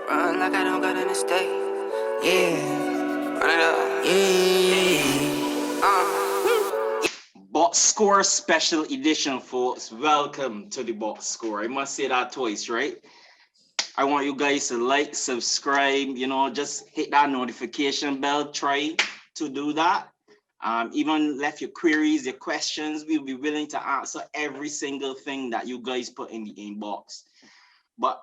Run like I don't got an estate. Yeah. Run it up. Yeah. Box Score Special Edition, folks. Welcome to the Box Score. I must say that twice, right? I want you guys to like, subscribe, just hit that notification bell. Try to do that. Even left your queries, your questions. We'll be willing to answer every single thing that you guys put in the inbox. But,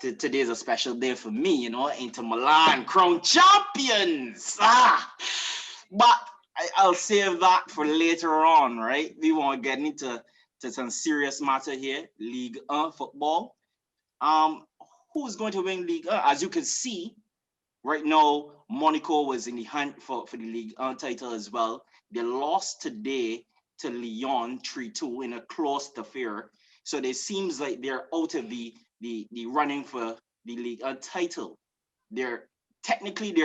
today is a special day for me, Inter Milan, crown champions. But I'll save that for later on, right? We want to get into some serious matter here. Ligue 1 football. Who's going to win Ligue 1? As you can see, right now, Monaco was in the hunt for the Ligue 1 title as well. They lost today to Lyon 3-2 in a close affair. So it seems like they're out of the running for the Ligue 1 title. They're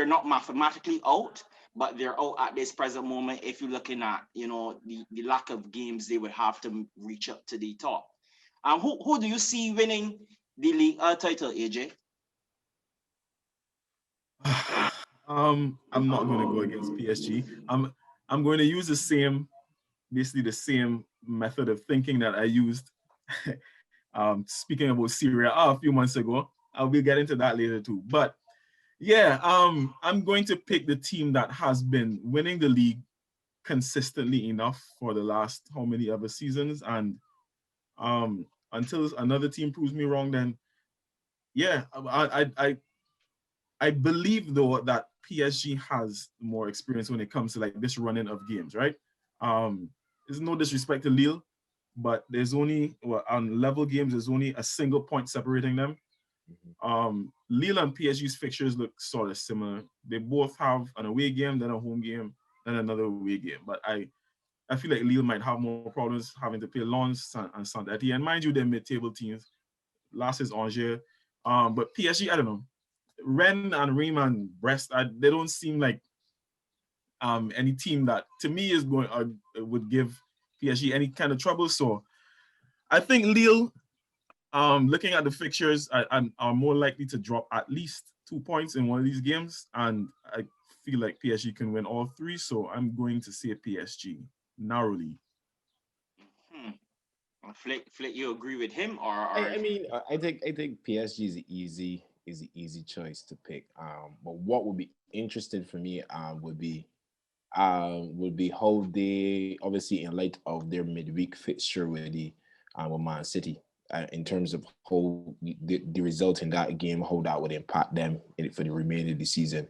not mathematically out, but they're out at this present moment if you're looking at, the lack of games they would have to reach up to the top. Who do you see winning the Ligue 1 title, AJ? I'm not going to go against PSG. I'm going to use basically the same method of thinking that I used speaking about Syria a few months ago. I'll be getting to that later too. But yeah, I'm going to pick the team that has been winning the league consistently enough for the last how many other seasons, and until another team proves me wrong, then yeah, I believe though that PSG has more experience when it comes to like this running of games, right? There's no disrespect to Lille, but there's only on level games, there's only a single point separating them. Lille and PSG's fixtures look sort of similar. They both have an away game, then a home game, then another away game. But I feel like Lille might have more problems having to play Lens and Saint-Etienne. And mind you, they're mid-table teams. Last is Angers. But PSG, I don't know. Rennes and Reims and Brest, they don't seem like any team that to me is going would give PSG any kind of trouble. So I think Lille, looking at the fixtures, are more likely to drop at least 2 points in one of these games, and I feel like PSG can win all three. So I'm going to say PSG narrowly. Flick, you agree with him, or I mean, I think PSG is an easy choice to pick. But what would be interesting for me would be how they, obviously in light of their midweek fixture with Man City, in terms of how the result in that game, how that would impact them for the remainder of the season.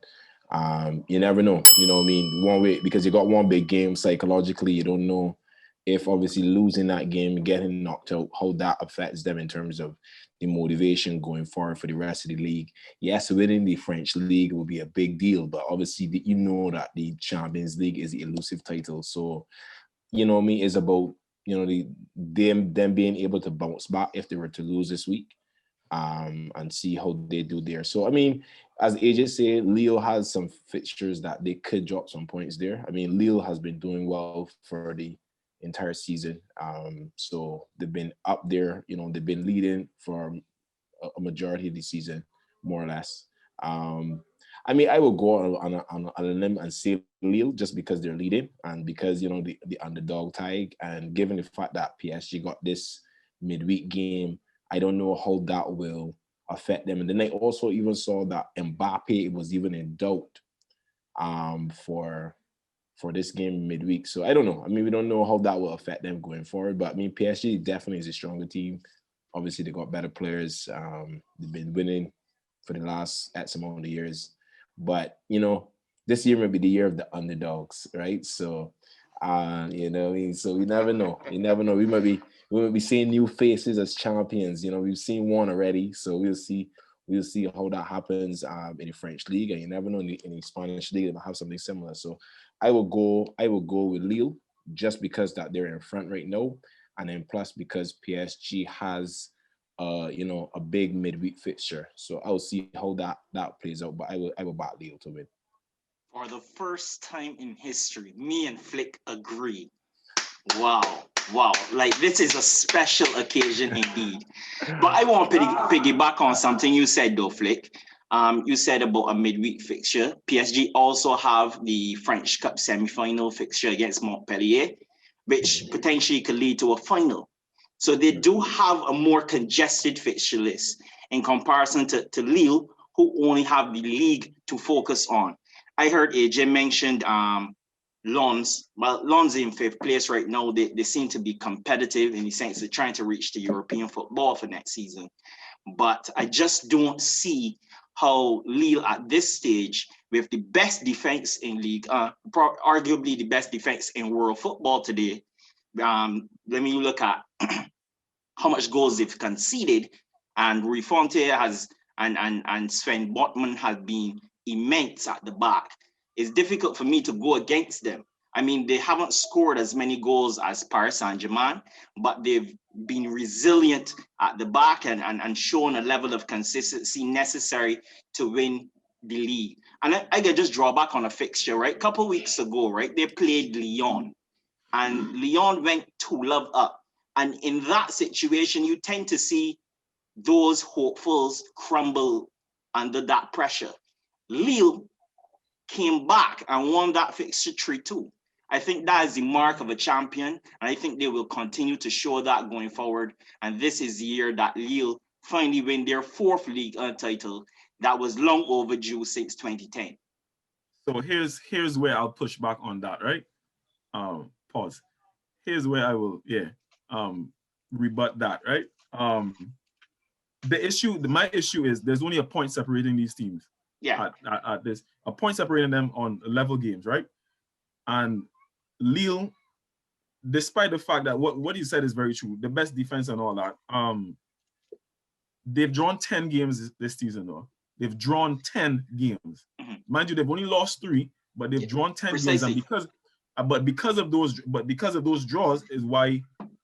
You never know. You know what I mean? One way, because you got one big game psychologically, you don't know if obviously losing that game, getting knocked out, how that affects them in terms of the motivation going forward for the rest of the league. Yes, winning the French league will be a big deal, but obviously you know that the Champions League is the elusive title. So, you know what I mean, it's about, them being able to bounce back if they were to lose this week, and see how they do there. So, I mean, as AJ said, Lille has some fixtures that they could drop some points there. I mean, Lille has been doing well for the entire season. So they've been up there, they've been leading for a majority of the season, more or less. I mean, I will go on a limb and say Lille just because they're leading and because, the underdog tag, and given the fact that PSG got this midweek game, I don't know how that will affect them. And then I also even saw that Mbappe was even in doubt for this game midweek. So I don't know. I mean, we don't know how that will affect them going forward. But I mean, PSG definitely is a stronger team. Obviously, they got better players. They've been winning for the last X amount of years. But, this year may be the year of the underdogs, right? So, so we never know. You never know. We might be seeing new faces as champions. We've seen one already. So we'll see how that happens in the French league, and you never know in the Spanish league they might have something similar. So I will go with Lille just because that they're in front right now, and then plus because PSG has a big midweek fixture. So I'll see how that plays out, but I will back Lille to win. For the first time in history, me and Flick agree. Wow. Wow, like this is a special occasion indeed. But I want to piggyback on something you said though, Flick. You said about a midweek fixture. PSG also have the French Cup semi-final fixture against Montpellier, which potentially could lead to a final. So they do have a more congested fixture list in comparison to Lille, who only have the league to focus on. I heard AJ mentioned Lons. Well, Lons in fifth place right now. They seem to be competitive in the sense of trying to reach the European football for next season. But I just don't see how Lille at this stage, with the best defense in league, arguably the best defense in world football today. Let me look at how much goals they've conceded, and Rifonte has and Sven Botman has been immense at the back. It's difficult for me to go against them. I mean, they haven't scored as many goals as Paris Saint-Germain, but they've been resilient at the back and shown a level of consistency necessary to win the league. And I can just draw back on a fixture, right? A couple weeks ago, right? They played Lyon, and Lyon went 2-0 up. And in that situation, you tend to see those hopefuls crumble under that pressure. Lille came back and won that fixture 3-2. I think that is the mark of a champion, and I think they will continue to show that going forward. And this is the year that Lille finally win their fourth league title that was long overdue since 2010. So here's where I'll push back on that, right? Pause. Here's where I will, rebut that, right? My issue is there's only a point separating these teams. Yeah. At this, a point separating them on level games, right? And Lille, despite the fact that what you said is very true, the best defense and all that, they've drawn 10 games this season, though. They've drawn 10 games. Mm-hmm. Mind you, they've only lost 3, but they've drawn 10 games, and because of those draws is why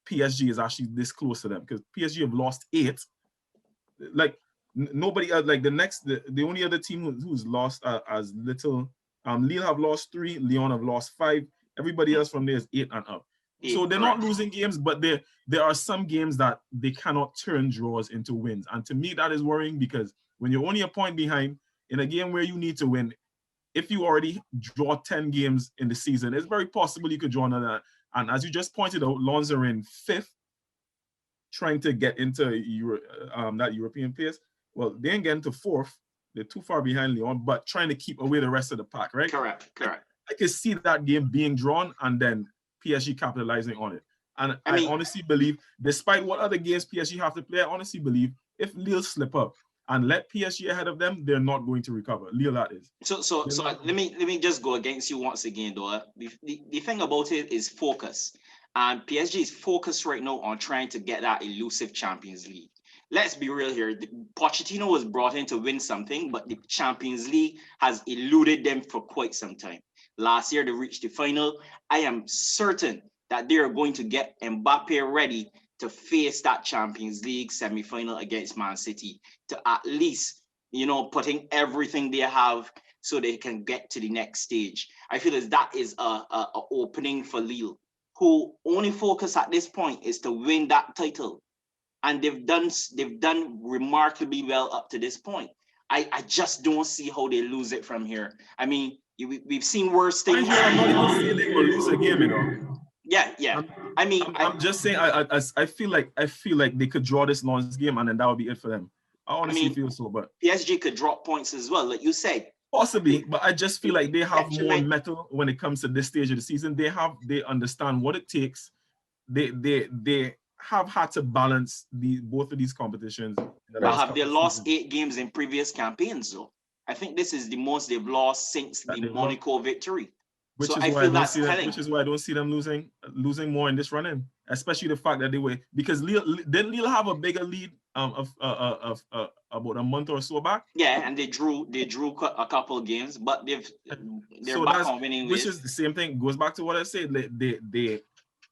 PSG is actually this close to them, because PSG have lost 8. Like nobody like the only other team who's lost as little. Lille have lost 3, Lyon have lost 5. Everybody else from there is 8 and up. So they're not losing games, but there are some games that they cannot turn draws into wins. And to me, that is worrying, because when you're only a point behind in a game where you need to win, if you already draw 10 games in the season, it's very possible you could draw another. And as you just pointed out, Lons are in 5th, trying to get into that European place. Well, they ain't getting to 4th. They're too far behind Lyon, but trying to keep away the rest of the pack, right? Correct. I can see that game being drawn and then PSG capitalizing on it. And I honestly believe, despite what other games PSG have to play, I honestly believe if Lille slip up and let PSG ahead of them, they're not going to recover. Lille, that is. So let me just go against you once again, though. The thing about it is focus. And PSG is focused right now on trying to get that elusive Champions League. Let's be real here. Pochettino was brought in to win something, but the Champions League has eluded them for quite some time. Last year, they reached the final. I am certain that they are going to get Mbappe ready to face that Champions League semi-final against Man City, to at least, putting everything they have so they can get to the next stage. I feel as that is a opening for Lille, who only focus at this point is to win that title. And they've done remarkably well up to this point. I just don't see how they lose it from here. I mean, we've seen worse things. I'm not even saying they will lose a game, Yeah. I'm just saying I feel like they could draw this Lens game and then that would be it for them. I honestly feel so, but PSG could drop points as well, like you said. Possibly, but I just feel like they have more mettle when it comes to this stage of the season. They understand what it takes. They have had to balance both of these competitions. But have they lost 8 games in previous campaigns, though? I think this is the most they've lost since the Monaco victory. Which is why I don't see them losing more in this run-in, especially the fact that they were, because didn't Lille have a bigger lead of about a month or so back? Yeah, and they drew a couple of games, but they're back on winning ways. Which is the same thing. Goes back to what I said.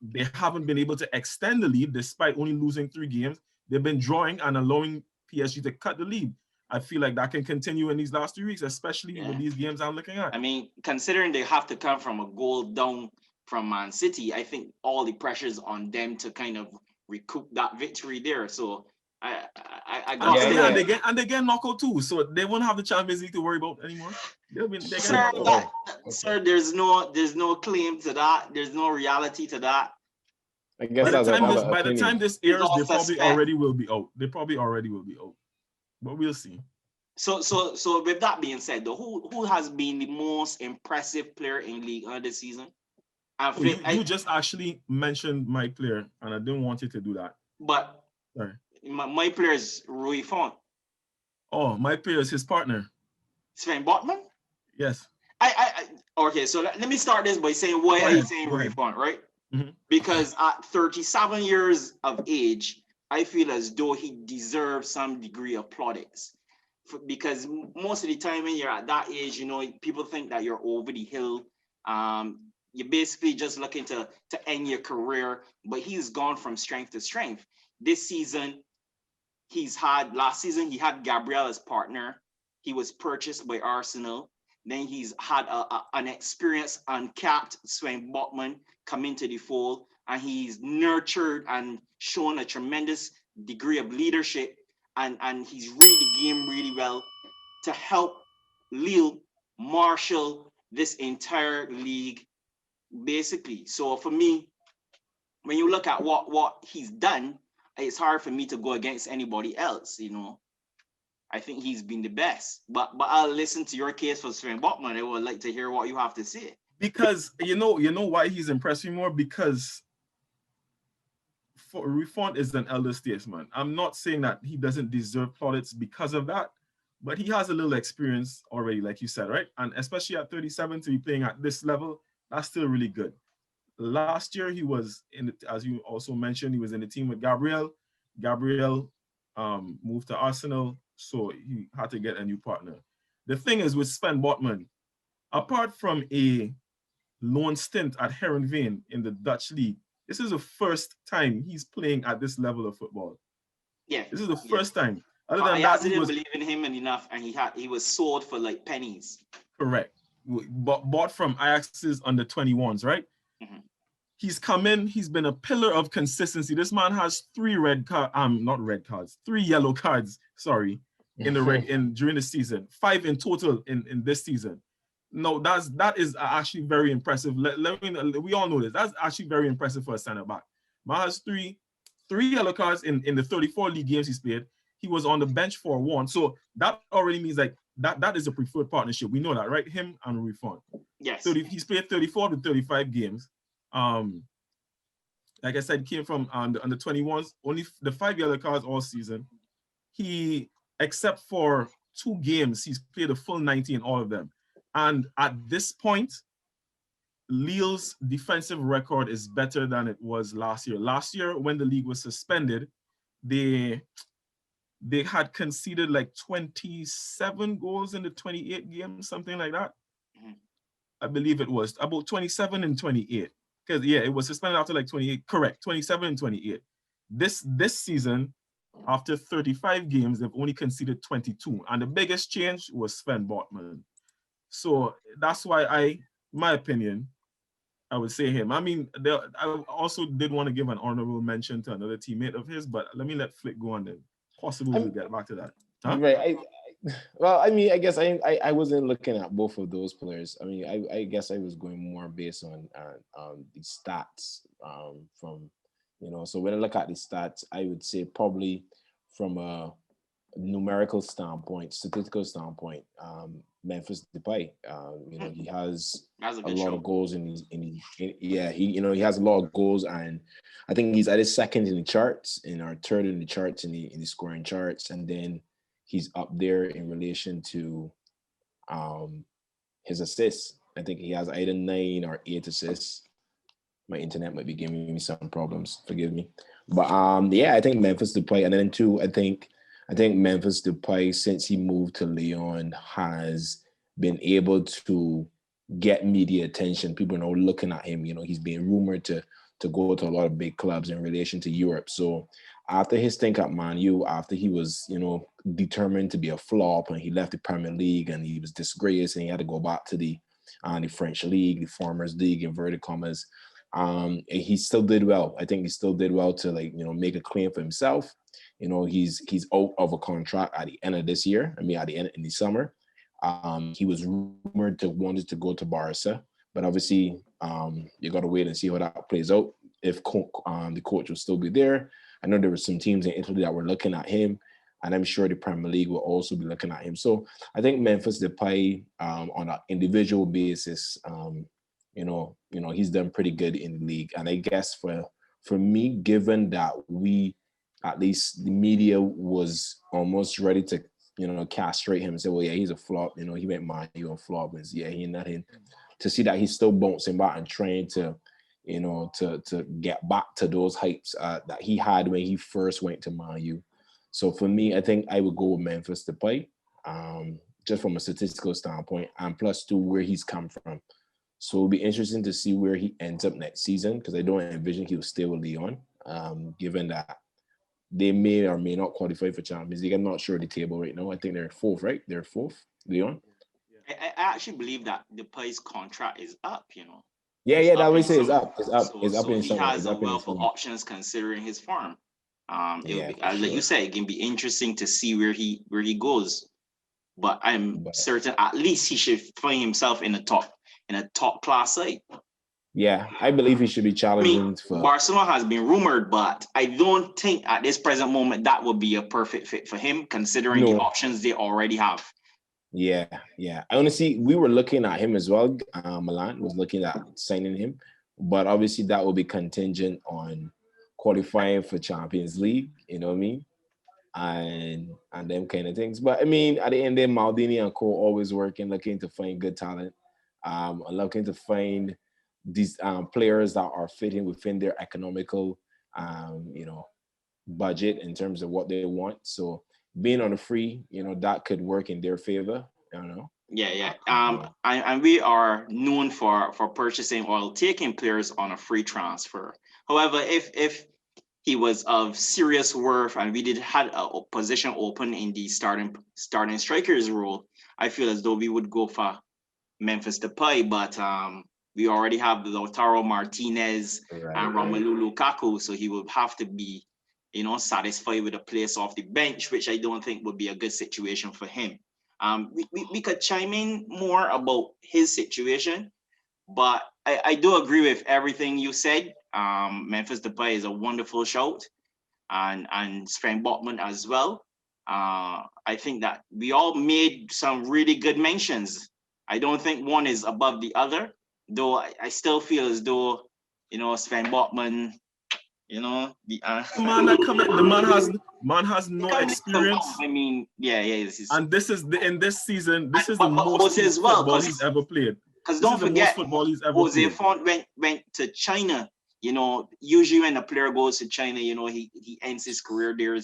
They haven't been able to extend the lead despite only losing 3 games. They've been drawing and allowing PSG to cut the lead. I feel like that can continue in these last 3 weeks, especially with these games I'm looking at. I mean, considering they have to come from a goal down from Man City, I think all the pressure's on them to kind of recoup that victory there. So I got And, Yeah, they get knockout too, so they won't have the Champions League to worry about anymore. They get Sir, knocked out. sir, there's no claim to that. There's no reality to that. I guess that's another By the time opinion. this It's airs, all they probably suspect. already will be out. They probably already will be out. But we'll see. So with that being said, though, who has been the most impressive player in League this season? Oh, you just actually mentioned my player, and I didn't want you to do that. But Sorry. my player is Rui Font. Oh, my player is his partner. Sven Botman? Yes. Okay, so let me start this by saying why I'm saying Rui Font, right? Mm-hmm. Because at 37 years of age, I feel as though he deserves some degree of plaudits. Because most of the time when you're at that age, you know, people think that you're over the hill. You're basically just looking to end your career, but he's gone from strength to strength. This season, last season, he had Gabriel as partner. He was purchased by Arsenal. Then he's had an experienced, uncapped Sven Botman come into the fold, and he's nurtured and shown a tremendous degree of leadership, and he's read the game really well to help Lille marshal this entire league, basically. So for me, when you look at what he's done, it's hard for me to go against anybody else, you know. I think he's been the best. But I'll listen to your case for Sven Botman. I would like to hear what you have to say. Because you know why he's impressed me more? Because Rui Font is an elder statesman. I'm not saying that he doesn't deserve plaudits because of that, but he has a little experience already, like you said, right? And especially at 37 to be playing at this level, that's still really good. Last year, he was as you also mentioned, he was in the team with Gabriel. Gabriel moved to Arsenal, so he had to get a new partner. The thing is with Sven Botman, apart from a loan stint at Heerenveen in the Dutch league, this is the first time he's playing at this level of football. Yeah, this is the first time. Other than that, he didn't believe in him enough, and he was sold for like pennies. Correct. Bought from Ajax's under 21s, right? Mm-hmm. He's come in. He's been a pillar of consistency. This man has three yellow cards. Sorry, during the season, 5 in total in this season. No, that is actually very impressive. We all know this. That's actually very impressive for a center back. Man has three yellow cards in the 34 league games he's played. He was on the bench for 1, so that already means like that is a preferred partnership. We know that, right? Him and Rui Font. Yes. He's played 34 to 35 games. Like I said, came from under 21s. Only the 5 yellow cards all season. He, except for 2 games, he's played a full 90 in all of them. And at this point, Lille's defensive record is better than it was last year. Last year, when the league was suspended, they had conceded like 27 goals in the 28 games, something like that. Mm-hmm. I believe it was about 27 and 28. Because it was suspended after like 28. Correct, 27 and 28. This season, after 35 games, they've only conceded 22. And the biggest change was Sven Botman. So that's why my opinion, I would say him. I mean, I also did want to give an honorable mention to another teammate of his, but let me let Flick go on then. Possibly we'll get back to that. Huh? Right. Well, I mean, I guess I wasn't looking at both of those players. I mean, I guess I was going more based on the stats from, you know. So when I look at the stats, I would say probably from a numerical standpoint, statistical standpoint, Memphis Depay. You know, he has a lot of goals he has a lot of goals, and I think he's at his second in the charts, or third in the charts in the scoring charts, and then he's up there in relation to his assists. I think he has either 9 or 8 assists. My internet might be giving me some problems. Forgive me. But I think Memphis Depay, and then 2, I think Memphis Depay, since he moved to Lyon, has been able to get media attention. People are now looking at him. You know, he's being rumored to go to a lot of big clubs in relation to Europe. So after his stint at Man U, after he was, you know, determined to be a flop, and he left the Premier League and he was disgraced and he had to go back to the the French league, the Farmers League, inverted commas. And he still did well. I think he still did well to make a claim for himself. He's out of a contract at the end of this year. I mean, at the end in the summer. He was rumored to wanted to go to Barca, but obviously you got to wait and see how that plays out. If the coach will still be there. I know there were some teams in Italy that were looking at him, and I'm sure the Premier League will also be looking at him. So I think Memphis Depay, on an individual basis, he's done pretty good in the league. And I guess for me, given that at least the media was almost ready to, castrate him and say, well, yeah, he's a flop. He went Man U and flop. And yeah, he's nothing. To see that he's still bouncing back and trying to, to get back to those heights that he had when he first went to Man U. So for me, I think I would go with Memphis to play, just from a statistical standpoint, and plus two, where he's come from. So it'll be interesting to see where he ends up next season, because I don't envision he'll stay with Lyon, given that they may or may not qualify for Champions League. I'm not sure of the table right now. I think they're fourth, right? They're fourth, Lyon. I actually believe that Depay's contract is up, Yeah, It's that up would in say it's summer. up. It's up. So, It's up so in he summer. has It's a up in wealth of summer. options considering his form. Yeah, Like you sure. said, it can be interesting to see where he goes. But I'm certain at least he should find himself in a top class side. Yeah, I believe he should be I challenging mean, for. Barcelona has been rumored, but I don't think at this present moment that would be a perfect fit for him, considering the options they already have. Yeah. Honestly, we were looking at him as well. Milan was looking at signing him, but obviously that will be contingent on qualifying for Champions League. You know what I mean? And them kind of things. But I mean, at the end of the day, Maldini and Co always working, looking to find good talent, looking to find these players that are fitting within their economical, budget in terms of what they want. So being on a free, that could work in their favor. I don't know. Yeah. And we are known for purchasing or taking players on a free transfer. However, if he was of serious worth and we had a position open in the starting strikers role, I feel as though we would go for Memphis Depay, but we already have Lautaro Martinez and Romelu Lukaku, so he would have to be, satisfied with a place off the bench, which I don't think would be a good situation for him. We could chime in more about his situation, but I do agree with everything you said. Memphis Depay is a wonderful shout, and Sven Botman as well. I think that we all made some really good mentions. I don't think one is above the other, though I still feel as though, Sven Botman, the man that come in, the man has no experience. I mean, yeah. And this is in this season, this is the most football he's ever played. Because don't forget, Jose Font went to China. Usually when a player goes to China, he ends his career there,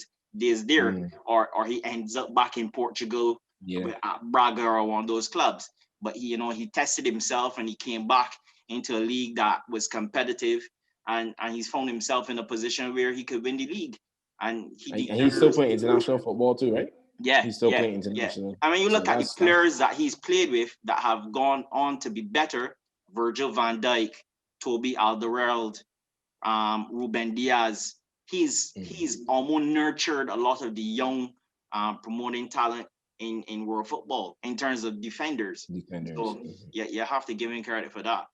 or he ends up back in Portugal with Braga or one of those clubs. But he tested himself and he came back into a league that was competitive, and he's found himself in a position where he could win the league. And he's still playing international football too, right? Yeah, he's still playing international. Yeah. I mean, you look at the players that he's played with that have gone on to be better: Virgil van Dijk, Toby Alderweireld, Ruben Diaz. He's almost nurtured a lot of the young promoting talent in world football in terms of defenders. So yeah, you have to give him credit for that.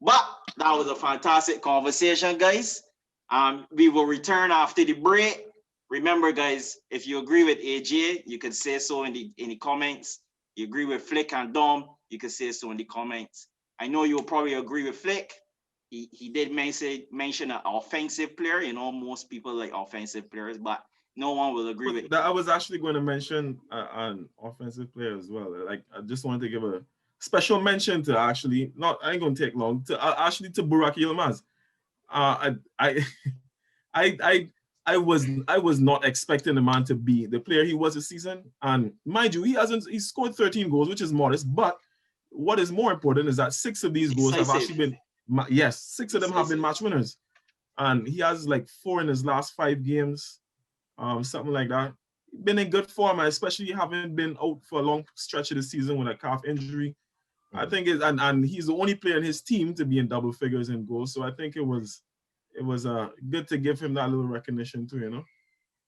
But that was a fantastic conversation, guys. We will return after the break. Remember, guys, if you agree with AJ, you could say so in the comments. You agree with Flick and Dom, you could say so in the comments. I know you'll probably agree with Flick. He did mention an offensive player. Most people like offensive players, but no one will agree with that. I was actually going to mention an offensive player as well. Like, I just wanted to give a special mention to I ain't going to take long, to Burak Yilmaz. I was not expecting the man to be the player he was this season. And mind you, he scored 13 goals, which is modest. But what is more important is that 6 of these goals have actually been, 6 of them have been match winners. And he has like 4 in his last 5 games, something like that. Been in good form, especially having been out for a long stretch of the season with a calf injury. I think it, and he's the only player in his team to be in double figures in goals. So I think it was good to give him that little recognition too, you know.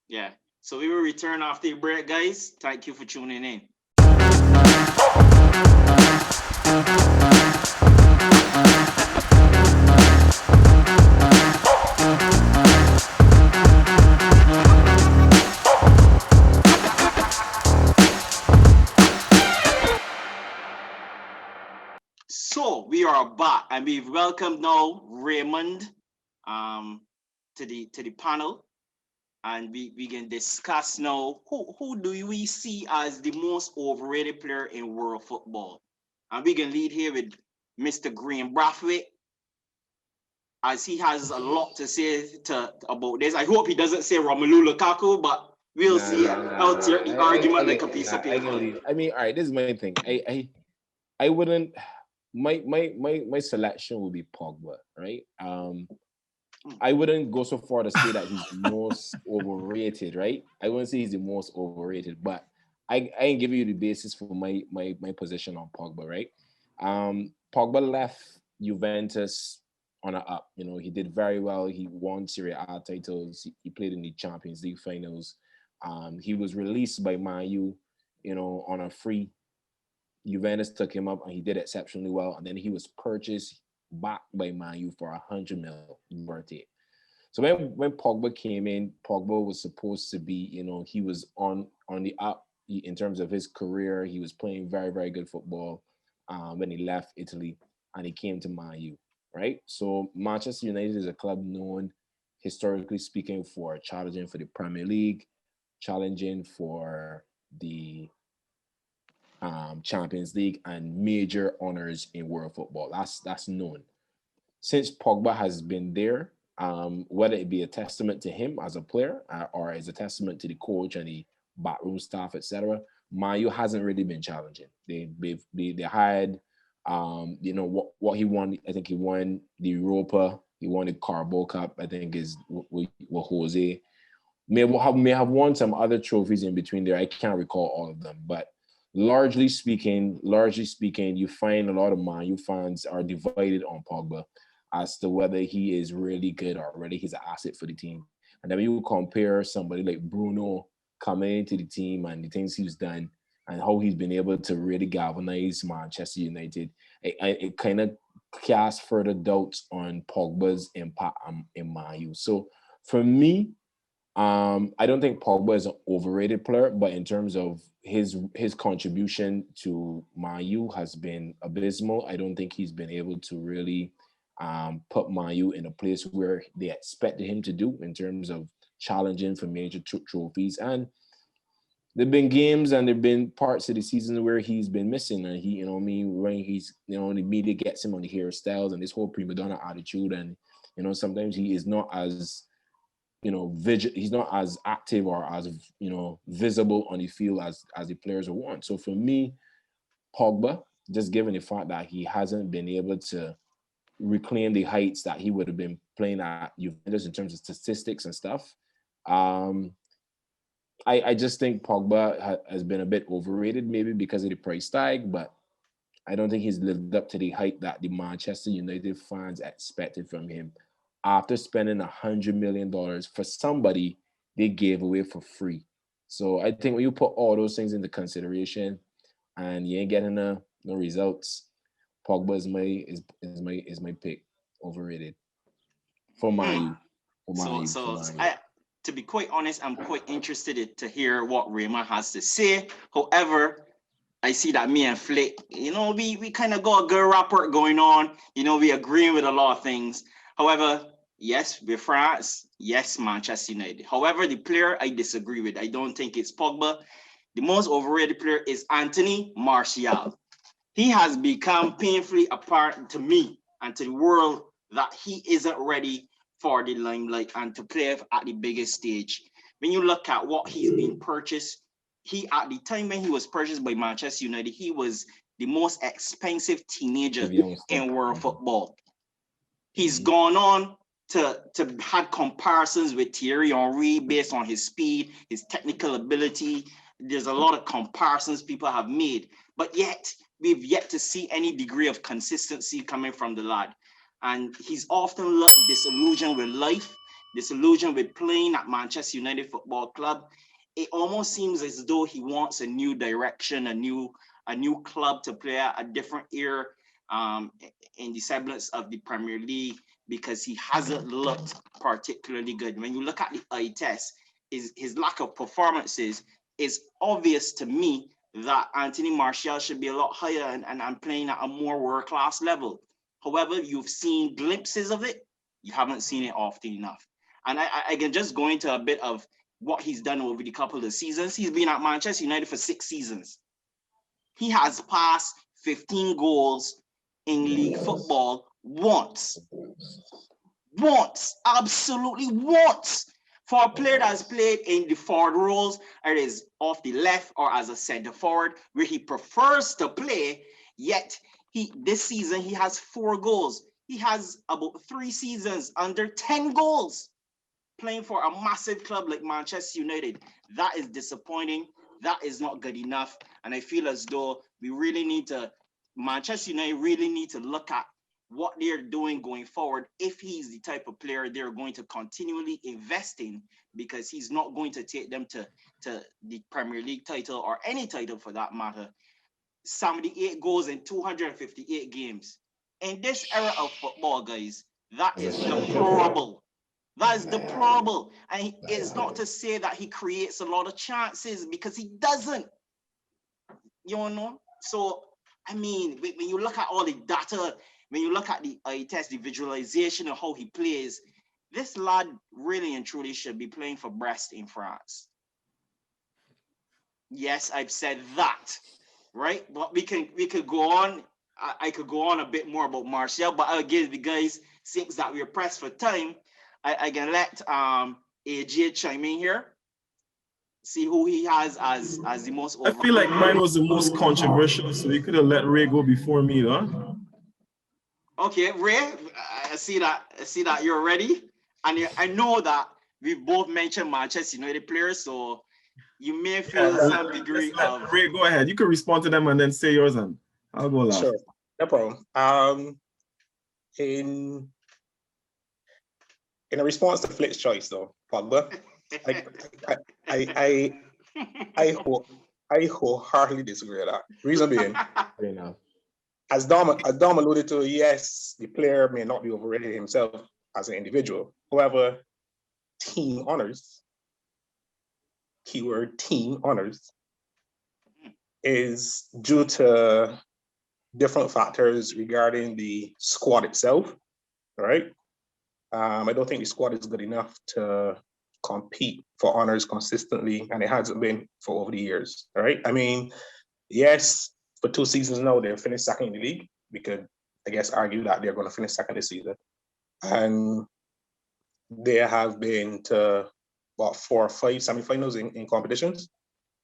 Yeah. So we will return after the break, guys. Thank you for tuning in. So we are back, and we've welcomed now Raymond to the panel, and we can discuss now who do we see as the most overrated player in world football. And we can lead here with Mr. Graeme Brathwaite, as he has a lot to say about this. I hope he doesn't say Romelu Lukaku, but we'll see. I'll tear the argument like a piece of paper. I mean, all right, this is my thing. I wouldn't. My selection would be Pogba, right? I wouldn't go so far to say that he's the most overrated, right? I wouldn't say he's the most overrated, but I ain't giving you the basis for my position on Pogba, right? Pogba left Juventus on an up. You know, he did very well. He won Serie A titles. He played in the Champions League finals. He was released by Man U, you know, on a free. Juventus took him up and he did exceptionally well. And then he was purchased back by Man U for 100 mil worth it. So when Pogba came in, Pogba was supposed to be, you know, he was on the up in terms of his career. He was playing very, very good football when he left Italy and he came to Man U, right? So Manchester United is a club known, historically speaking, for challenging for the Premier League, challenging for the Champions League and major honors in world football. That's known. Since Pogba has been there, whether it be a testament to him as a player or as a testament to the coach and the backroom staff, etc., Man U hasn't really been challenging. They hired, you know what he won. I think he won the Europa. He won the Carabao Cup. I think is with Jose. May have won some other trophies in between there. I can't recall all of them, but largely speaking, you find a lot of Man U fans are divided on Pogba as to whether he is really good or whether he's an asset for the team. And then you compare somebody like Bruno coming into the team and the things he's done and how he's been able to really galvanize Manchester United. It kind of casts further doubts on Pogba's impact in Man U. So for me, I don't think Pogba is an overrated player, but in terms of his contribution to Man U has been abysmal. I don't think he's been able to really put Man U in a place where they expected him to do in terms of challenging for major trophies. And there've been games and there've been parts of the season where he's been missing, and he, you know, when he's, you know, the media gets him on the hairstyles and this whole prima donna attitude, and you know, sometimes he is not as, you know, he's not as active or as, you know, visible on the field as the players want. So for me, Pogba, just given the fact that he hasn't been able to reclaim the heights that he would have been playing at Juventus in terms of statistics and stuff, I just think Pogba has been a bit overrated, maybe because of the price tag, but I don't think he's lived up to the height that the Manchester United fans expected from him after spending $100 million for somebody they gave away for free. So I think when you put all those things into consideration and you ain't getting no results, Pogba is my pick, overrated for Man U. To be quite honest, I'm quite interested to hear what Raymond has to say. However, I see that me and Flick, you know, we kind of got a good rapport going on. You know, we agreeing with a lot of things. However, yes, we're France. Yes, Manchester United. However, the player I disagree with. I don't think it's Pogba. The most overrated player is Anthony Martial. He has become painfully apparent to me and to the world that he isn't ready for the limelight and to play at the biggest stage. When you look at what he's been purchased, at the time when he was purchased by Manchester United, he was the most expensive teenager in world football. He's gone on to have comparisons with Thierry Henry based on his speed, his technical ability. There's a lot of comparisons people have made, but yet we've yet to see any degree of consistency coming from the lad. And he's often looked disillusioned with life, disillusioned with playing at Manchester United Football Club. It almost seems as though he wants a new direction, a new club to play at, a different era in the semblance of the Premier League, because he hasn't looked particularly good. When you look at the eye test, his lack of performances is obvious to me that Anthony Martial should be a lot higher and playing at a more world-class level. However, you've seen glimpses of it. You haven't seen it often enough. And I can just go into a bit of what he's done over the couple of seasons. He's been at Manchester United for 6 seasons. He has passed 15 goals in league football once. Once. Absolutely once. For a player that has played in the forward roles, it is off the left or as a center forward, where he prefers to play, yet this season he has 4 goals. He has about 3 seasons under 10 goals playing for a massive club like Manchester United. That is disappointing. That is not good enough. And I feel as though Manchester United really need to look at what they're doing going forward if he's the type of player they're going to continually invest in, because he's not going to take them to the Premier League title or any title for that matter. 78 goals in 258 games. In this era of football, guys, that is deplorable. That is deplorable. And it's not to say that he creates a lot of chances, because he doesn't. You know? So, I mean, when you look at all the data, when you look at the eye test, the visualization of how he plays, this lad really and truly should be playing for Brest in France. Yes, I've said that. Right, but we could go on. I could go on a bit more about Martial, but I'll give the guys, since that we're pressed for time, I can let AJ chime in here. See who he has as the most. I feel like mine was the most controversial, so you could have let Ray go before me, though. Okay, Ray, I see that you're ready, and I know that we've both mentioned Manchester United players, so you may feel some degree of. Ray, go ahead. You can respond to them and then say yours, and I'll go last. Sure, no problem. In a response to Flick's choice, though, Pogba, I wholeheartedly disagree with that. Reason being, as Dom alluded to, yes, the player may not be overrated himself as an individual. However, team honors, keyword team honors, is due to different factors regarding the squad itself, right? I don't think the squad is good enough to compete for honors consistently, and it hasn't been for over the years, right? I mean, yes, for 2 seasons now, they've finished second in the league. We could, I guess, argue that they're going to finish second this season. And they have been to, 4 or 5 semifinals in competitions.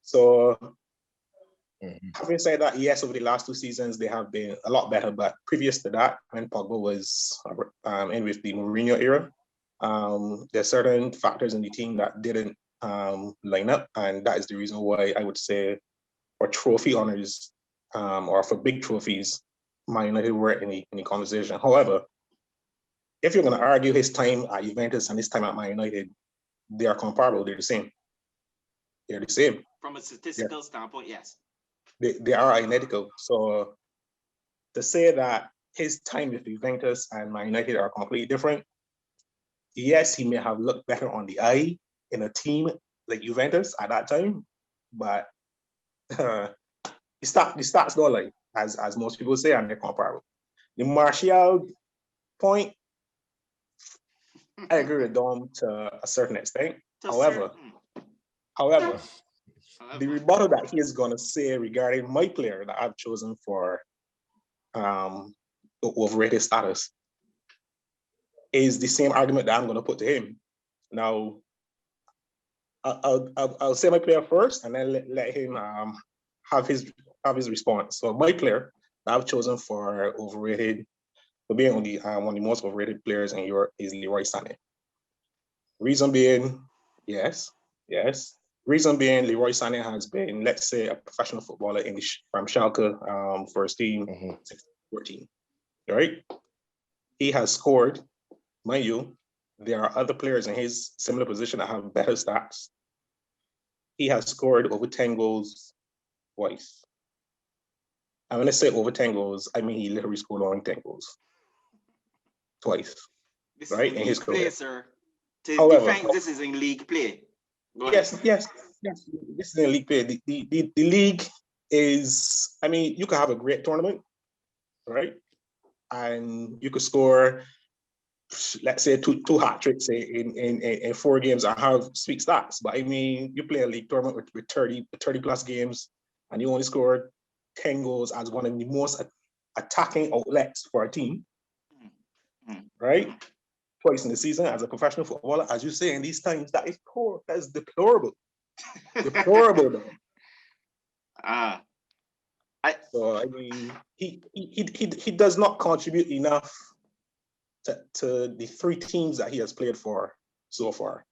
So, having said that, yes, over the last 2 seasons, they have been a lot better. But previous to that, when Pogba was in with the Mourinho era, there's certain factors in the team that didn't line up. And that is the reason why I would say for trophy honors or for big trophies, Man United were in the conversation. However, if you're going to argue his time at Juventus and his time at Man United, they are comparable. They're the same. They're the same. From a statistical standpoint, yes. They are identical. So to say that his time with Juventus and Man United are completely different, yes, he may have looked better on the eye in a team like Juventus at that time, but the stats don't lie, as most people say, and they're comparable. The Martial point, I agree with Dom to a certain extent. However, the rebuttal that he is going to say regarding my player that I've chosen for overrated status is the same argument that I'm going to put to him. Now, I'll say my player first, and then let him have his response. So my player that I've chosen for overrated, for being one of the most overrated players in Europe, is Leroy Sané. Reason being, yes, Reason being, Leroy Sané has been, let's say, a professional footballer from Schalke first team, 16-14, right? He has scored, mind you, there are other players in his similar position that have better stats. He has scored over 10 goals twice. And when I say over 10 goals, I mean he literally scored only 10 goals twice, This right? is In his play, career. sir. To However, defense, this is in league play. Go ahead. yes. This is a league play. The league is, I mean, you can have a great tournament, right? And you could score, let's say, two hat tricks in 4 games and have sweet stats. But I mean, you play a league tournament with 30 plus games and you only scored 10 goals as one of the most attacking outlets for a team, right? Twice in the season as a professional footballer, as you say, in these times, that is poor. That is deplorable. Deplorable. So I mean, he does not contribute enough to the 3 teams that he has played for so far.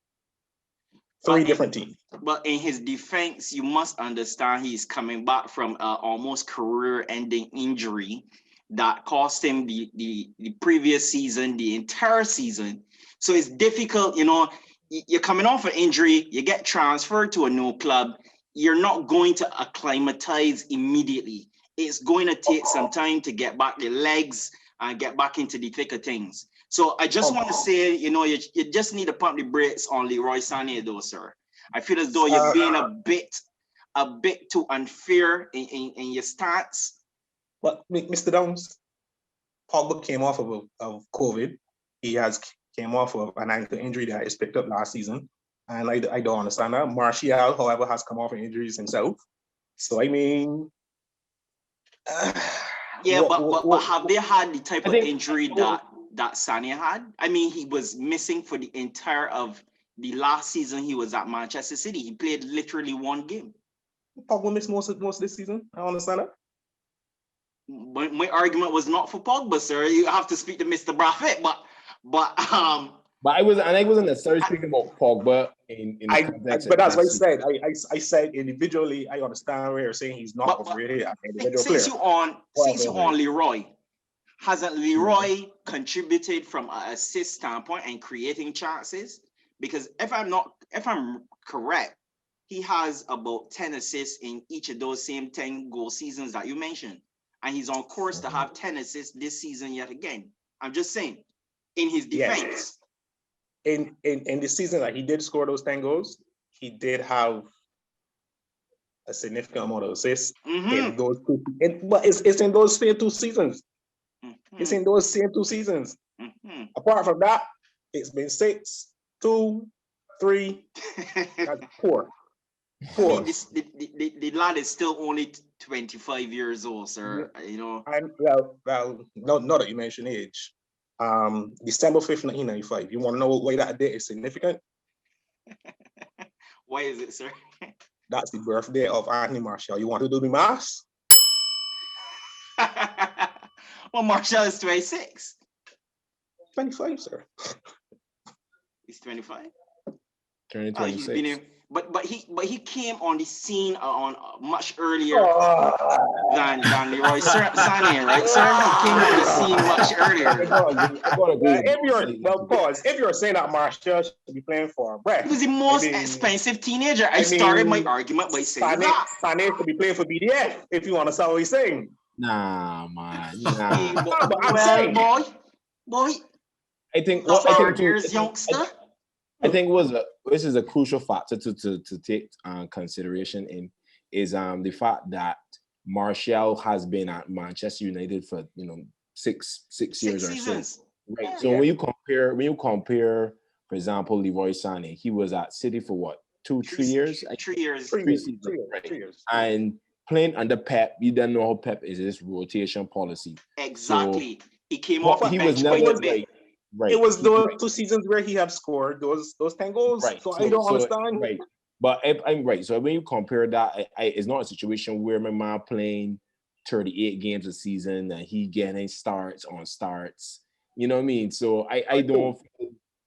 3 different teams. But in his defense, you must understand he's coming back from an almost career-ending injury that cost him the previous season, the entire season. So it's difficult, you know, you're coming off an injury, you get transferred to a new club, you're not going to acclimatize immediately. It's going to take some time to get back your legs and get back into the thick of things. So I just want to say, you know, you just need to pump the brakes on Leroy Sané, though, sir. I feel as though you're being a bit too unfair in your stance. But Mr. Downs, Pogba came off of COVID. He has came off of an ankle injury that is picked up last season. And I don't understand that. Martial, however, has come off of injuries himself. So, I mean... but have they had the type of injury that Sané had? I mean, he was missing for the entire of the last season he was at Manchester City. He played literally 1 game. Pogba missed most of this season. I understand that. My argument was not for Pogba, sir. You have to speak to Mr. Braffett, but I wasn't necessarily speaking about Pogba in the context. But that's what I said. I said individually. I understand where you're saying he's not overrated as an individual player. Since you on Leroy, hasn't Leroy contributed from an assist standpoint and creating chances? Because if I'm correct, he has about 10 assists in each of those same 10 goal seasons that you mentioned, and he's on course to have 10 assists this season yet again. I'm just saying, in his defense. Yes. In the season that he did score those 10 goals, he did have a significant amount of assists in those but it's in those same 2 seasons. It's in those same 2 seasons. Apart from that, it's been 6, 2, 3, that's 4. I mean, the lad is still only 25 years old, sir. You know. And well, not that you mention age. December 5th, 1995. You want to know why that date is significant? Why is it, sir? That's the birthday of Anthony Martial. You want to do the maths? Well, Martial is 26. 25, sir. He's 25. Turning 26. But he came on the scene on much earlier than Leroy Sané, right, sir? He came on the scene much earlier. If you're saying that Martial should be playing for a breath, he was the most expensive teenager. I started my argument by saying that Sané should be playing for BDF. If you want to say what he's saying. Nah, man. Nah. But I'm saying, boy. I think youngster. I think this is a crucial factor to take consideration is the fact that Martial has been at Manchester United for 6 years or so. Right. Yeah. So when you compare, for example, Leroy Sané, he was at City for what, 3 years? 3 years. 3 seasons, right? 3 years. And playing under Pep, you don't know how Pep is this rotation policy. Exactly. So, he came off. He was never right. It was those 2 seasons where he had scored those 10 goals. Right. So I don't understand. Right. But I'm right. So when you compare that, it's not a situation where my man playing 38 games a season and he getting starts. You know what I mean? So I don't.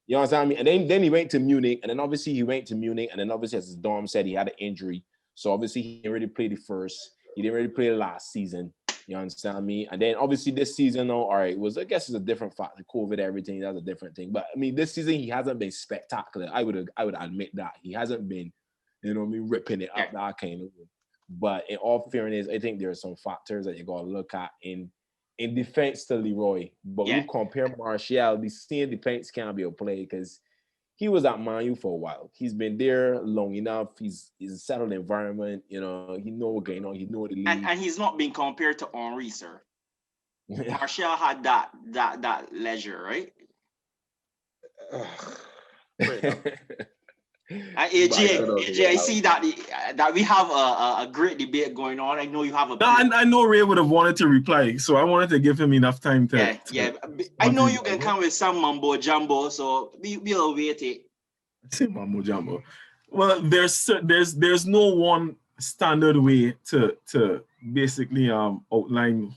You know what I'm saying? And then he went to Munich, and then obviously as his Dom said, he had an injury. So obviously he didn't really play the first. He didn't really play the last season. You understand me? And then obviously this season, though, all right, I guess it's a different factor. COVID, everything, that's a different thing. But I mean, this season he hasn't been spectacular. I would admit that. He hasn't been, you know what I mean, ripping it up that kind of way. But in all fairness, I think there are some factors that you gotta look at in defense to Leroy. But when you compare Martial, the same defense can't be a play because he was at Man U for a while. He's been there long enough. He's a settled environment. You know, he know what's going on. He know the league. And he's not being compared to Henry, sir. Martial had that leisure, right? AJ, I see that we have a great debate going on. I know you have a. I know Ray would have wanted to reply, so I wanted to give him enough time to. I know you can come with some mumbo jumbo, so we'll wait it. Mumbo jumbo. Well, there's no one standard way to basically outline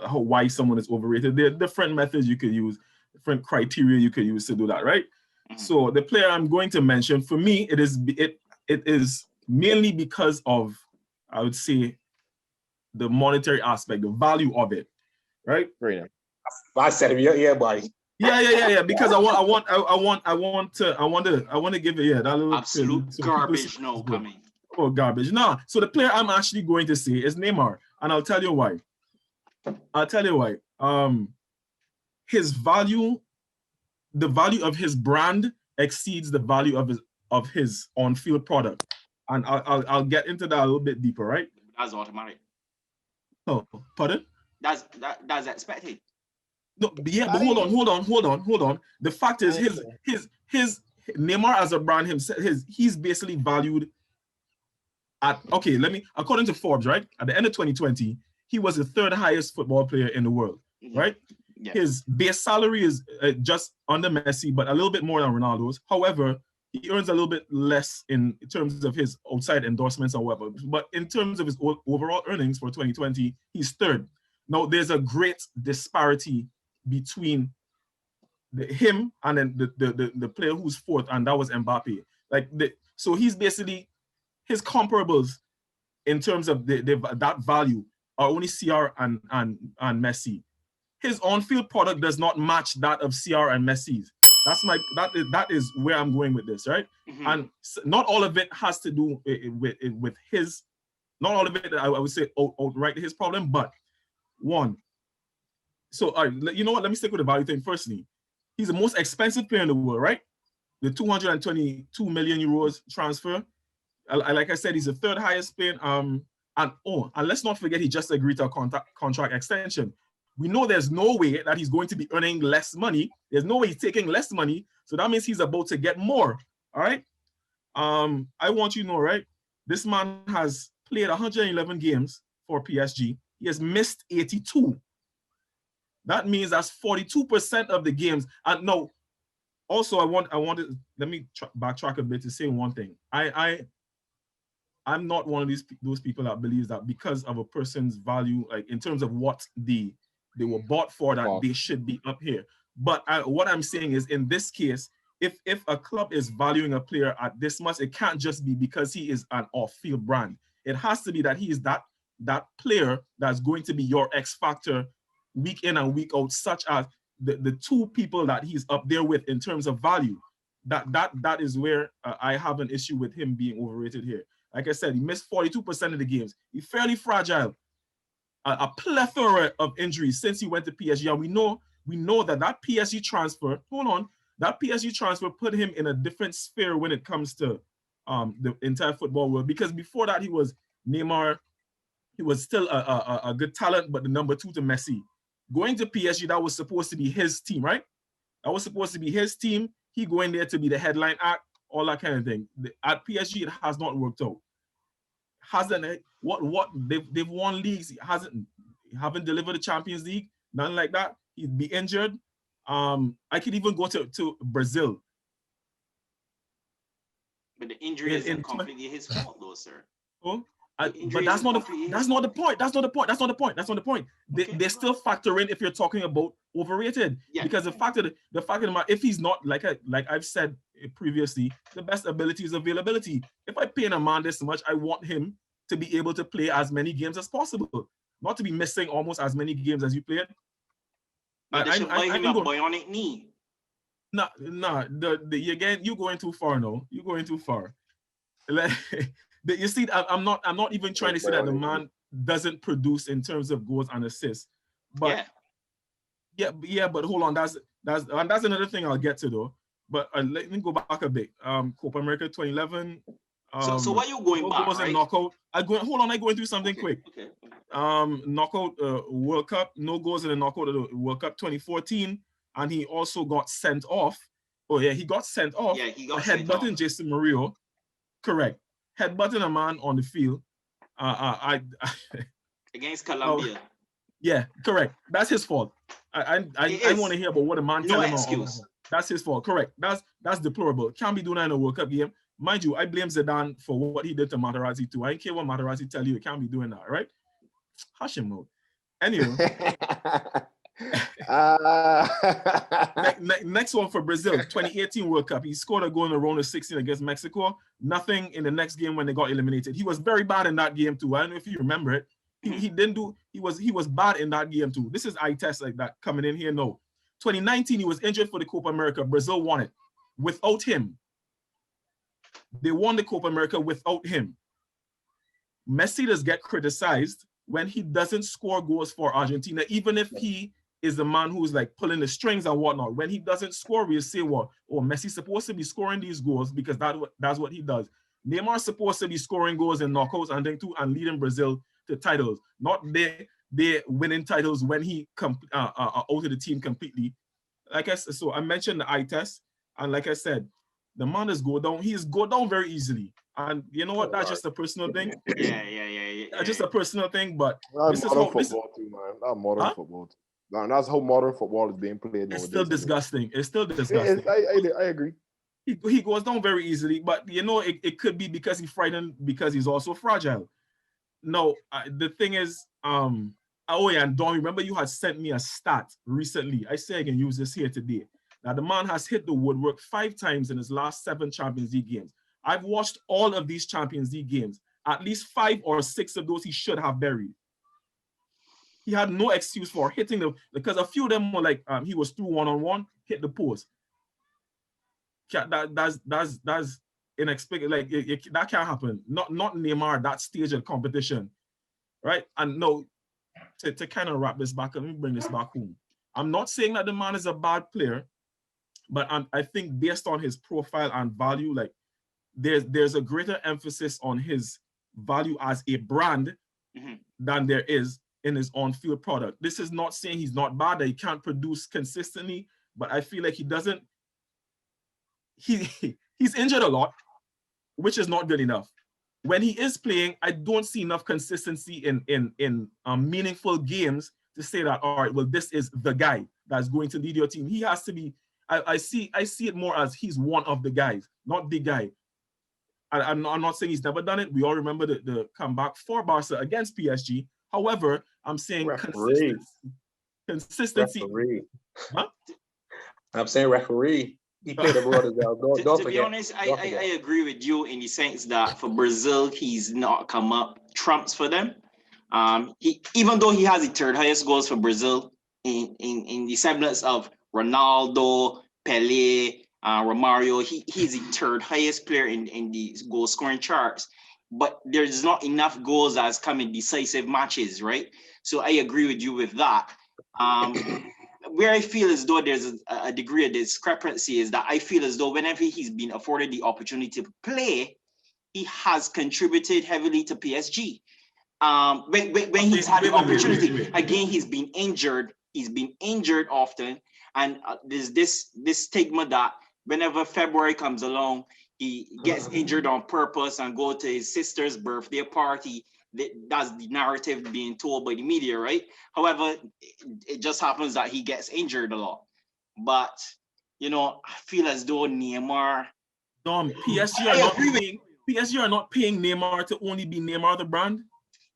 why someone is overrated. There are different methods you could use, different criteria you could use to do that, right? So the player I'm going to mention, for me, it is mainly because of, I would say, the monetary aspect, the value of it, right? I said it, yeah, boy. Yeah. Because I want to give it that little absolute garbage. No coming. Oh, garbage. No. So the player I'm actually going to say is Neymar, and I'll tell you why. His value. The value of his brand exceeds the value of his on-field product, and I'll get into that a little bit deeper, right? That's automatic. Oh, pardon? That's expected. No, yeah, but hold on. The fact is, his Neymar as a brand himself, he's basically valued at according to Forbes, right? At the end of 2020, he was the third highest football player in the world, right? Yeah. His base salary is just under Messi, but a little bit more than Ronaldo's. However, he earns a little bit less in terms of his outside endorsements or whatever. But in terms of his overall earnings for 2020, he's third. Now, there's a great disparity between him and then the player who's fourth, and that was Mbappe. So he's basically, his comparables in terms of that value are only CR and Messi. His on-field product does not match that of CR and Messi's. That is where I'm going with this, right? Mm-hmm. And not all of it has to do with his. Not all of it, I would say, outright his problem, but one. So, all right, you know what? Let me stick with the value thing. Firstly, he's the most expensive player in the world, right? The 222 million euros transfer. Like I said, he's the third highest player. And let's not forget, he just agreed to a contract extension. We know there's no way that he's going to be earning less money. There's no way he's taking less money. So that means he's about to get more. All right. I want you to know, right? This man has played 111 games for PSG. He has missed 82. That means that's 42% of the games. And no, also let me backtrack a bit to say one thing. I'm not one of those people that believes that because of a person's value, like in terms of what they were bought for, that they should be up here. But what I'm saying is, in this case, if a club is valuing a player at this much, it can't just be because he is an off-field brand. It has to be that he is that player that's going to be your X factor week in and week out, such as the two people that he's up there with in terms of value. That is where I have an issue with him being overrated here. Like I said, he missed 42% of the games. He's fairly fragile. A plethora of injuries since he went to PSG. And we know that PSG transfer, that PSG transfer put him in a different sphere when it comes to the entire football world. Because before that, he was Neymar. He was still a good talent, but the number 2 to Messi. Going to PSG, that was supposed to be his team, right? That was supposed to be his team. He going there to be the headline act, all that kind of thing. At PSG, it has not worked out. They've won leagues. Haven't delivered the Champions League, nothing like that. He'd be injured. I could even go to Brazil. But the injury isn't completely his fault, though, sir. Oh? But that's not the point. That's not the point. They still factor in if you're talking about overrated. Yeah. Because the fact of the matter, if he's not like I've said previously, the best ability is availability. If I pay a man this much, I want him to be able to play as many games as possible, not to be missing almost as many games as you played. They should buy him a bionic knee. Nah. Again, you're going too far now. You're going too far. Like, you see, I'm not even trying to say that the man doesn't produce in terms of goals and assists, but yeah. But hold on, that's another thing I'll get to though. But let me go back a bit. Copa America 2011. So why you going back? Right? Knockout. I'm going through something quick. Okay. Knockout World Cup. No goals in the knockout of the World Cup 2014, and he also got sent off. Oh yeah, he got sent off. Yeah, he got sent off. Headbutting Jason Murillo. Correct. Headbutting a man on the field. Against Colombia. Yeah, correct. That's his fault. I want to hear about what a man telling him. No excuse. That's his fault. Correct. That's deplorable. Can't be doing that in a World Cup game. Mind you, I blame Zidane for what he did to Materazzi too. I don't care what Materazzi tell you. It can't be doing that, right? Hush him out. Anyway. Next one for Brazil, 2018 World Cup. He scored a goal in the round of 16 against Mexico. Nothing in the next game when they got eliminated. He was very bad in that game too. I don't know if you remember it. He was bad in that game too. This is eye test like that coming in here. No. 2019, he was injured for the Copa America. Brazil won it without him. They won the Copa America without him. Messi does get criticized when he doesn't score goals for Argentina, even if he is the man who's like pulling the strings and whatnot. When he doesn't score, we say, well, oh, Messi's supposed to be scoring these goals because that's what he does. Neymar's supposed to be scoring goals in knockouts and then too, and leading Brazil to titles. Not they winning titles when he out of the team completely. Like I said, so I mentioned the eye test, and like I said, the man is go down. He's go down very easily, and you know what? That's just a personal thing. Yeah. Just a personal thing, but that's modern football too, man. That's modern football. That's how modern football is being played. It's still disgusting. It's still disgusting. I agree. He goes down very easily, but you know it could be because he's frightened because he's also fragile. No, the thing is, oh yeah, and Don, remember you had sent me a stat recently. I say I can use this here today. Now the man has hit the woodwork 5 times in his last 7 Champions League games. I've watched all of these Champions League games. At least 5 or 6 of those he should have buried. He had no excuse for hitting them because a few of them were like he was through one-on-one, hit the post. That's inexplicable. Like that can't happen. Not Neymar that stage of competition, right? And no, to kind of wrap this back up, let me bring this back home. I'm not saying that the man is a bad player, but I think based on his profile and value, like there's a greater emphasis on his value as a brand than there is in his on-field product. This is not saying he's not bad, that he can't produce consistently, but I feel like he doesn't. He's injured a lot, which is not good enough. When he is playing, I don't see enough consistency in meaningful games to say that, all right, well, this is the guy that's going to lead your team. He has to be. I see it more as he's one of the guys, not the guy. I'm not saying he's never done it. We all remember the comeback for Barca against PSG. However, I'm saying consistency. Referee. Huh? I'm saying referee. He played abroad as well. To be honest, I agree with you in the sense that for Brazil, he's not come up trumps for them. Even though he has the 3rd highest goals for Brazil in the semblance of Ronaldo, Pelé, Romario, he's the 3rd highest player in the goal scoring charts. But there's not enough goals as come in decisive matches, right? So I agree with you with that. Where I feel as though there's a degree of discrepancy is that I feel as though whenever he's been afforded the opportunity to play, he has contributed heavily to PSG. When he's had the opportunity, again, he's been injured. He's been injured often, and there's this stigma that whenever February comes along, he gets injured on purpose and go to his sister's birthday party. That's the narrative being told by the media, right? However, it just happens that he gets injured a lot. But, you know, I feel as though Neymar... PSG are not playing... PSG are not paying Neymar to only be Neymar the brand.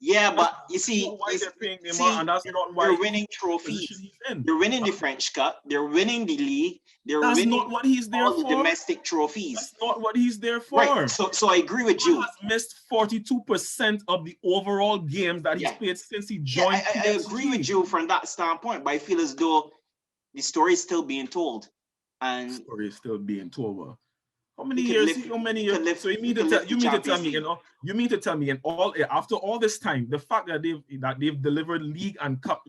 Yeah, but you That's see, not why they're paying Neymar, and that's not why they're winning he's in the position trophies. he's in. They're winning the French Cup. They're winning the league. They're That's winning not what he's there all the for. domestic trophies. That's not what he's there for. Right. So I agree with He you. has missed 42% of the overall games that he's played since he joined PSG. I agree with you from that standpoint, but I feel as though the story is still being told. And the story is still being told. Well, how many years? How many years? So you mean to tell me in all after all this time, the fact that they've delivered league and cup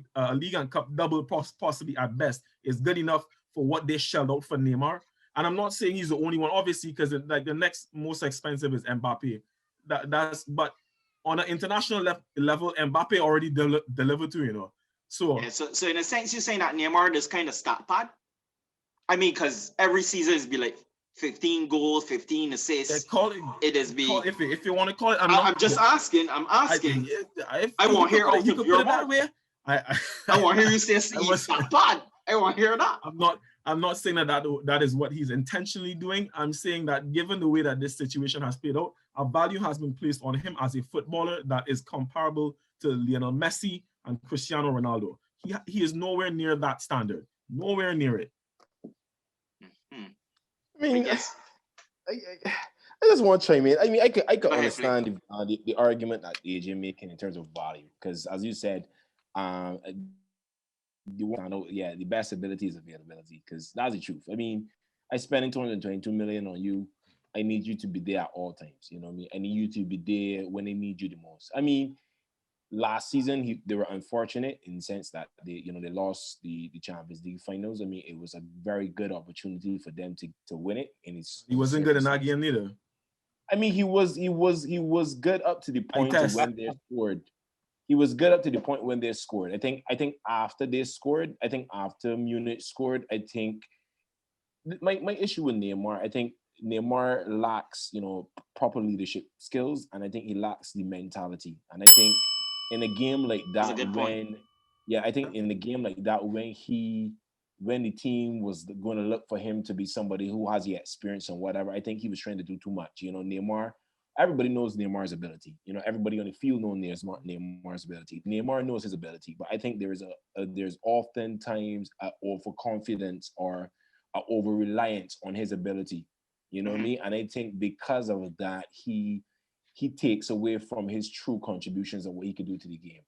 double possibly at best is good enough for what they shelled out for Neymar? And I'm not saying he's the only one, obviously, because like the next most expensive is Mbappe. But on an international level, Mbappe already delivered to. So so in a sense, you're saying that Neymar is kind of stat pad. I mean, because every season is be like 15 goals, 15 assists. It is be if you want to call it. I'm just asking. I'm asking. I want to hear out of your mouth. I want to hear you say stat pad. I want to hear that. I'm not saying that is what he's intentionally doing. I'm saying that given the way that this situation has played out, a value has been placed on him as a footballer that is comparable to Lionel Messi and Cristiano Ronaldo. He is nowhere near that standard. Nowhere near it. I mean, I just want to chime in. I mean, I could understand the argument that AJ making in terms of value, because as you said, the best ability is availability, because that's the truth. I mean, I spending 222 million on you. I need you to be there at all times. You know what I mean? I need you to be there when they need you the most. I mean, last season they were unfortunate in the sense that they lost the Champions League finals. I mean, it was a very good opportunity for them to win it. And he wasn't good in that game either. I mean, he was good up to the point of when they scored. He was good up to the point when they scored. I think after they scored, after Munich scored, my issue with Neymar, I think Neymar lacks, proper leadership skills, and I think he lacks the mentality. And I think in a game like that, when the team was going to look for him to be somebody who has the experience and whatever, I think he was trying to do too much. Neymar, everybody knows Neymar's ability. Everybody on the field knows Neymar's ability. Neymar knows his ability, but I think there's oftentimes an overconfidence or an over-reliance on his ability. You know what I mean? And I think because of that, he takes away from his true contributions and what he could do to the game.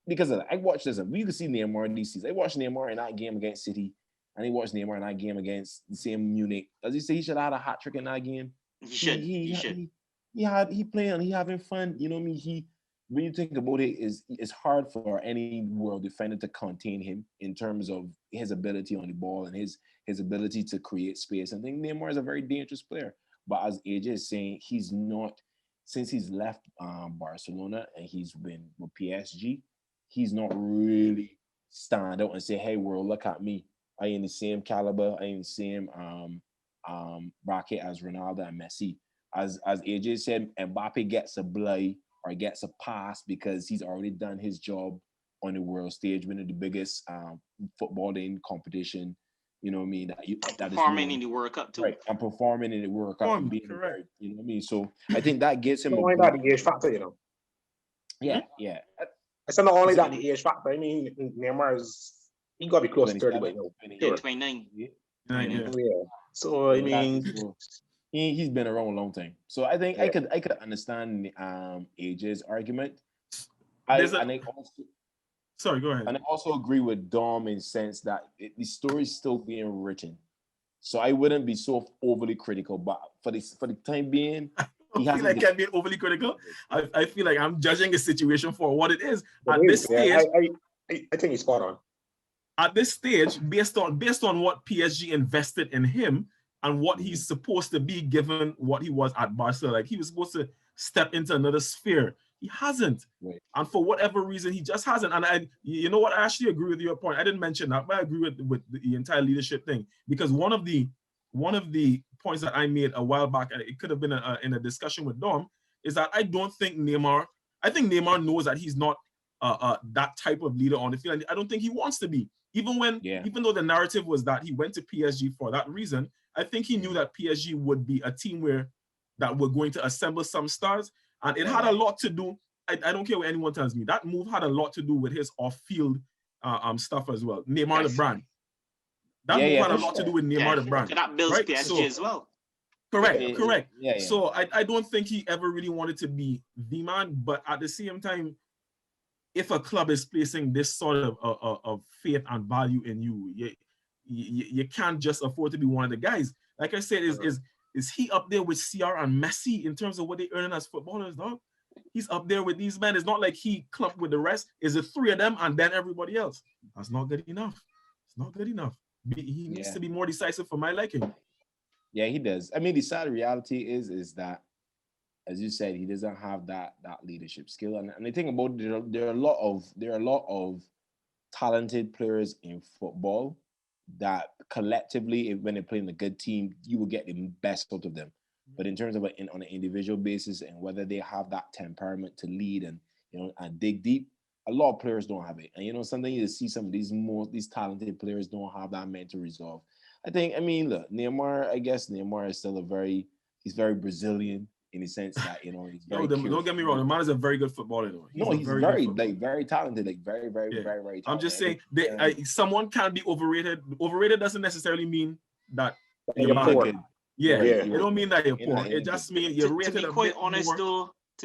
Because of that, I watched this. We could see Neymar in these seasons. I watched Neymar in that game against City, and I watched Neymar in that game against the same Munich. Does he say he should have had a hat trick in that game? He should. He playing, he having fun. You know what I mean? When you think about it, it's hard for any world defender to contain him in terms of his ability on the ball and his ability to create space. I think Neymar is a very dangerous player. But as AJ is saying, he's not, since he's left Barcelona and he's been with PSG, he's not really stand out and say, hey, world, look at me. I am the same caliber, I am the same bracket as Ronaldo and Messi. As AJ said, Mbappe gets a blow or gets a pass because he's already done his job on the world stage, winning the biggest footballing competition. You know what I mean? That performing in the World Cup too. Right, and performing in the World Cup. Correct. You know what I mean? So I think that gives him only that the age factor, Yeah. I said not only that the age factor. I mean, Neymar's he got to be close to 30 by now. 29. Yeah. So I mean, he's been around a long time. So I think I could understand AJ's argument. Sorry, go ahead. And I also agree with Dom in the sense that the story is still being written. So I wouldn't be so overly critical, but for the time being, I feel like I'm being overly critical. I feel like I'm judging the situation for what it is. At this stage, I think he's spot on. At this stage, based on what PSG invested in him and what he's supposed to be, given what he was at Barcelona, like he was supposed to step into another sphere. He hasn't, right. And for whatever reason, he just hasn't. And you know what? I actually agree with your point. I didn't mention that, but I agree with the entire leadership thing, because one of the points that I made a while back, and it could have been in a discussion with Dom, is that I don't think Neymar. I think Neymar knows that he's not that type of leader on the field. I don't think he wants to be. Even though the narrative was that he went to PSG for that reason, I think he knew that PSG would be a team where that were going to assemble some stars. And it had a lot to do, I don't care what anyone tells me, that move had a lot to do with his off-field stuff as well. Neymar the brand. That move had a lot to do with Neymar the brand. That builds right? PSG as well. Correct. So I don't think he ever really wanted to be the man, but at the same time, if a club is placing this sort of faith and value in you, you can't just afford to be one of the guys. Like I said, is he up there with CR and Messi in terms of what they earning as footballers, dog? He's up there with these men. It's not like he clumped with the rest. Is it three of them and then everybody else? That's not good enough. It's not good enough. He needs to be more decisive for my liking. Yeah, he does. I mean, the sad reality is that, as you said, he doesn't have that leadership skill. And the thing about it, there are a lot of talented players in football that collectively, when they're playing a good team, you will get the best out of them. But in terms of on an individual basis and whether they have that temperament to lead and and dig deep, a lot of players don't have it. And something you see some of these talented players don't have that mental resolve. Look, Neymar, I guess Neymar is still he's very Brazilian in the sense that he's very don't get me wrong, the man is a very good footballer though. He's very talented, very talented. I'm just saying someone can be overrated. Overrated doesn't necessarily mean that you're poor. It don't mean that you're poor. It just means you're rated to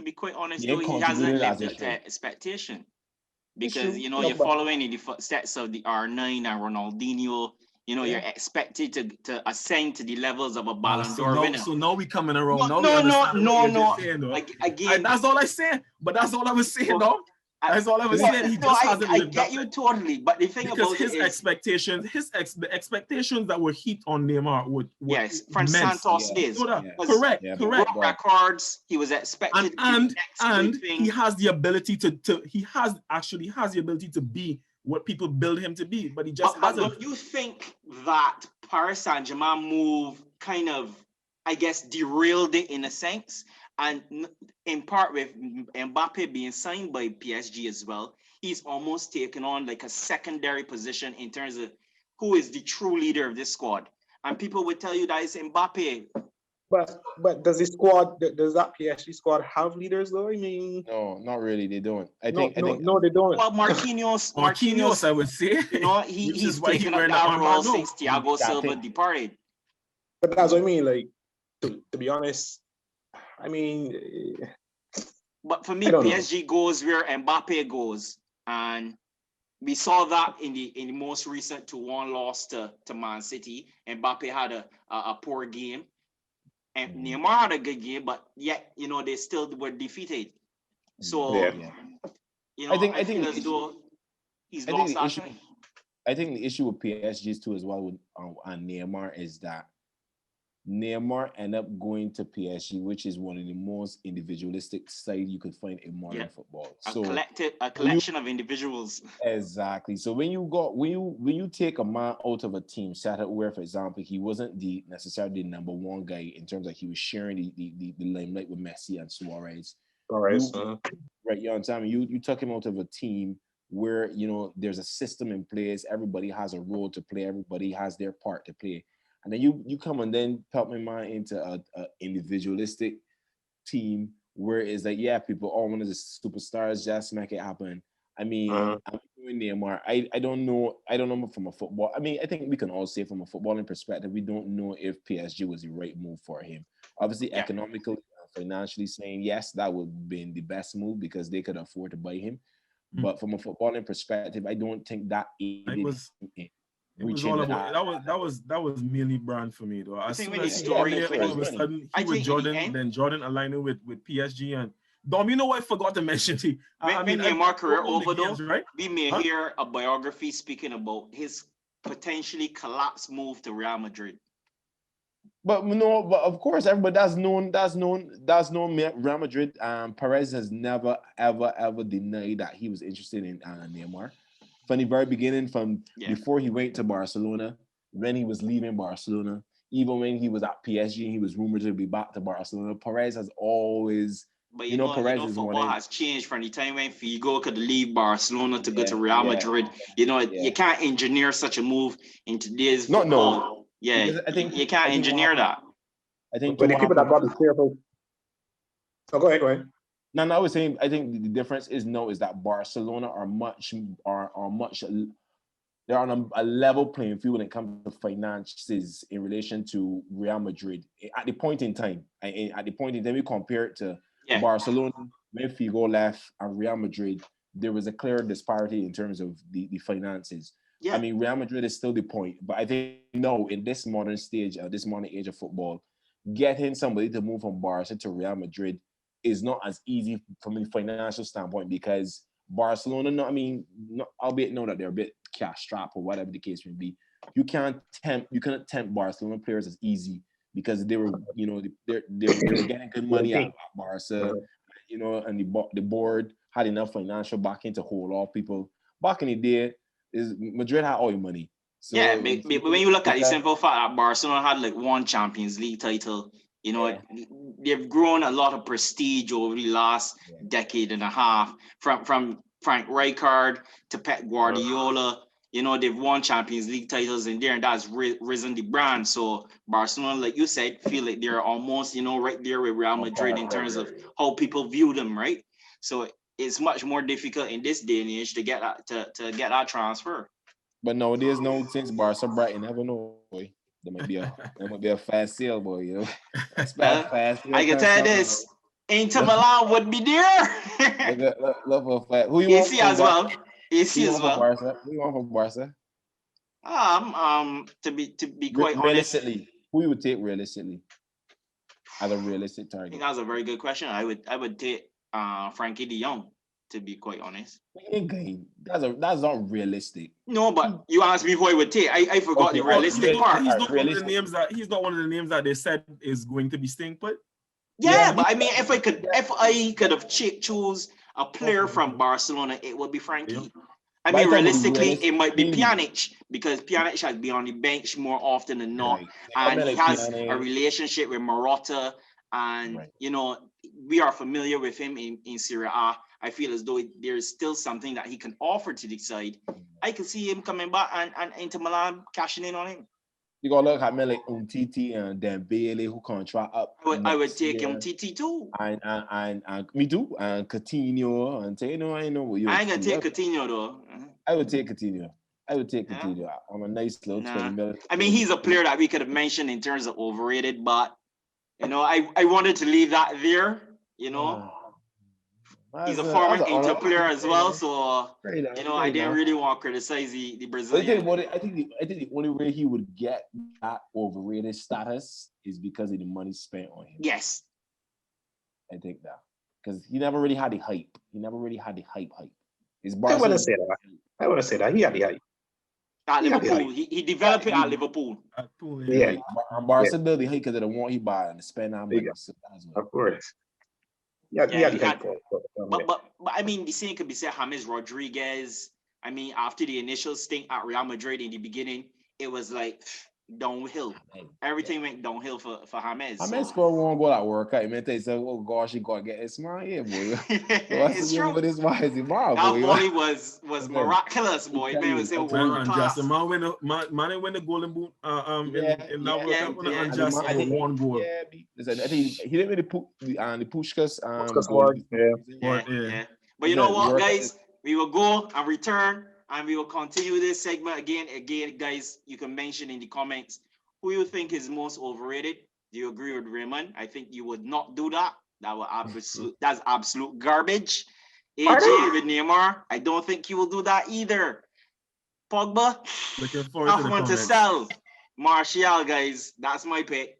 be quite honest though, he hasn't lived up to expectation. Because you're following in the footsteps of the R9 and Ronaldinho. You're expected to ascend to the levels of a Ballon d'Or winner. So now we coming around. No. Again, that's all I said. But that's all I was saying, dog. That's all I was saying. He just hasn't lived up. I get you totally, but the thing about his expectations, the expectations that were heaped on Neymar were from Santos days. Correct. Records. He was expected and he has the ability he actually has the ability to be what people build him to be, but he just hasn't. Don't you think that Paris Saint-Germain move kind of, I guess, derailed it in a sense? And in part with Mbappe being signed by PSG as well, he's almost taken on like a secondary position in terms of who is the true leader of this squad. And people would tell you that it's Mbappe. But does that PSG squad have leaders though? I mean, no, not really. They don't. I think no, they don't. Well, Marquinhos, I would say. He's taken up that role since Thiago Silva departed. But that's what I mean. Like, to be honest, I mean. But for me, PSG goes where Mbappe goes, and we saw that in the most recent 2-1 loss to Man City. Mbappe had a poor game. And Neymar had a good game, but yet, they still were defeated. So, I think as though he's lost that time. I think the issue with PSG's too as well with on Neymar is that Neymar ended up going to PSG, which is one of the most individualistic side you could find in modern football. A collection of individuals. Exactly. So when you take a man out of a team set up where, for example, he wasn't necessarily the number one guy in terms of he was sharing the limelight with Messi and Suarez. Right. You know what I'm saying? You took him out of a team where there's a system in place, everybody has a role to play, everybody has their part to play. And then you come and then put my mind into a individualistic team where it's like, people all one of the superstars, just make it happen. I mean, I'm doing Neymar. I don't know from a football. I mean, I think we can all say from a footballing perspective, we don't know if PSG was the right move for him. Obviously, economically, financially saying yes, that would have been the best move because they could afford to buy him. But from a footballing perspective, I don't think that It was all about that was merely brand for me though. As soon as Jordan aligning with PSG and Dom, you know what I forgot to mention to you? Neymar career over though, right? We may hear a biography speaking about his potentially collapsed move to Real Madrid. But of course, everybody that's known Real Madrid. Perez has never ever denied that he was interested in Neymar. From the very beginning, before he went to Barcelona, when he was leaving Barcelona, even when he was at PSG, he was rumored to be back to Barcelona. Perez has always, but Perez football has changed from the time when Figo could leave Barcelona to go to Real Madrid. You can't engineer such a move in today's football. I think you can't engineer that. I think But too the what people that happened. got the careful. Oh, go ahead, go ahead. No, I was saying I think the difference is that Barcelona are much they're on a level playing field when it comes to finances in relation to Real Madrid at the point in time. At the point in time, we compare it to Yeah. Barcelona, when Figo left, and Real Madrid. There was a clear disparity in terms of the finances. Yeah. I mean, Real Madrid is still the point, but I think no, in this modern stage, this modern age of football, getting somebody to move from Barca to Real Madrid is not as easy from a financial standpoint because Barcelona, no, I mean, no, albeit know that they're a bit cash strapped or whatever the case may be. You cannot tempt Barcelona players as easy because they were, they were getting good money at Barca, and the board had enough financial backing to hold off people. Back in the day, Madrid had all your money. So yeah, but when you look at the simple fact that Barcelona had like one Champions League title, they've grown a lot of prestige over the last decade and a half. From Frank Rijkaard to Pep Guardiola, they've won Champions League titles in there, and that's risen the brand. So Barcelona, like you said, feel like they're almost, right there with Real Madrid in terms of how people view them, right? So it's much more difficult in this day and age to get that transfer. But nowadays, since Barca bright, you never know, boy. There might be a fast sale, boy. Expect fast sale. I can tell you this. Inter Milan would be there. Look for fast. Who you want AC as well. AC as well. Barca? Who you want for Barca? To be quite realistically, honest, who you would take realistically as a realistic I target? think that's a very good question. I would take Frankie De Jong, to be quite honest. That's not realistic. No, but you asked me who I would take. I forgot the realistic part. He's not one of the names that they said is going to be staying put. Yeah, but I mean, if I could have choose a player from Barcelona, it would be Frankie. I mean, realistically, it might be Pjanic because Pjanic has been on the bench more often than not, and he has a relationship with Marotta, and we are familiar with him in Serie A. I feel as though there's still something that he can offer to the side. I can see him coming back and Inter Milan cashing in on him. You gotta look at men like Umtiti and Dembele who contract up. I would take Umtiti too. And me too. And Coutinho and I know what you. I ain't gonna take Coutinho though. I would take Coutinho. On a nice little 20 million. I mean, he's a player that we could have mentioned in terms of overrated, but I wanted to leave that there. He's a former Inter player as well, so I didn't really want to criticize the Brazilian. I think the only way he would get that overrated status is because of the money spent on him. Yes, I think that because he never really had the hype. I wouldn't say that. He had the hype. At Liverpool, he developed it at Liverpool. Yeah. And Barca built the hype because of the one he bought and spend on money. So of course. Yeah, but I mean, the same could be said James Rodriguez. I mean, after the initial stint at Real Madrid in the beginning, it was like downhill. Everything went downhill for James. James scored one goal at work. I mean, they said, "Oh gosh, he got to get his smile here, boy." It's true. With his wife, that volley was miraculous, boy. Man was world class. Man win the Golden Boot. In that World Cup, unjust one goal. Yeah, listen, I think he didn't really put the Puskás. Yeah. But you know what, guys? We will go and return, and we will continue this segment again. Again, guys, you can mention in the comments who you think is most overrated. Do you agree with Raymond? I think you would not do that. That's absolute garbage. AJ with Neymar, I don't think he will do that either. Pogba, looking forward to sell. Martial, guys, that's my pick.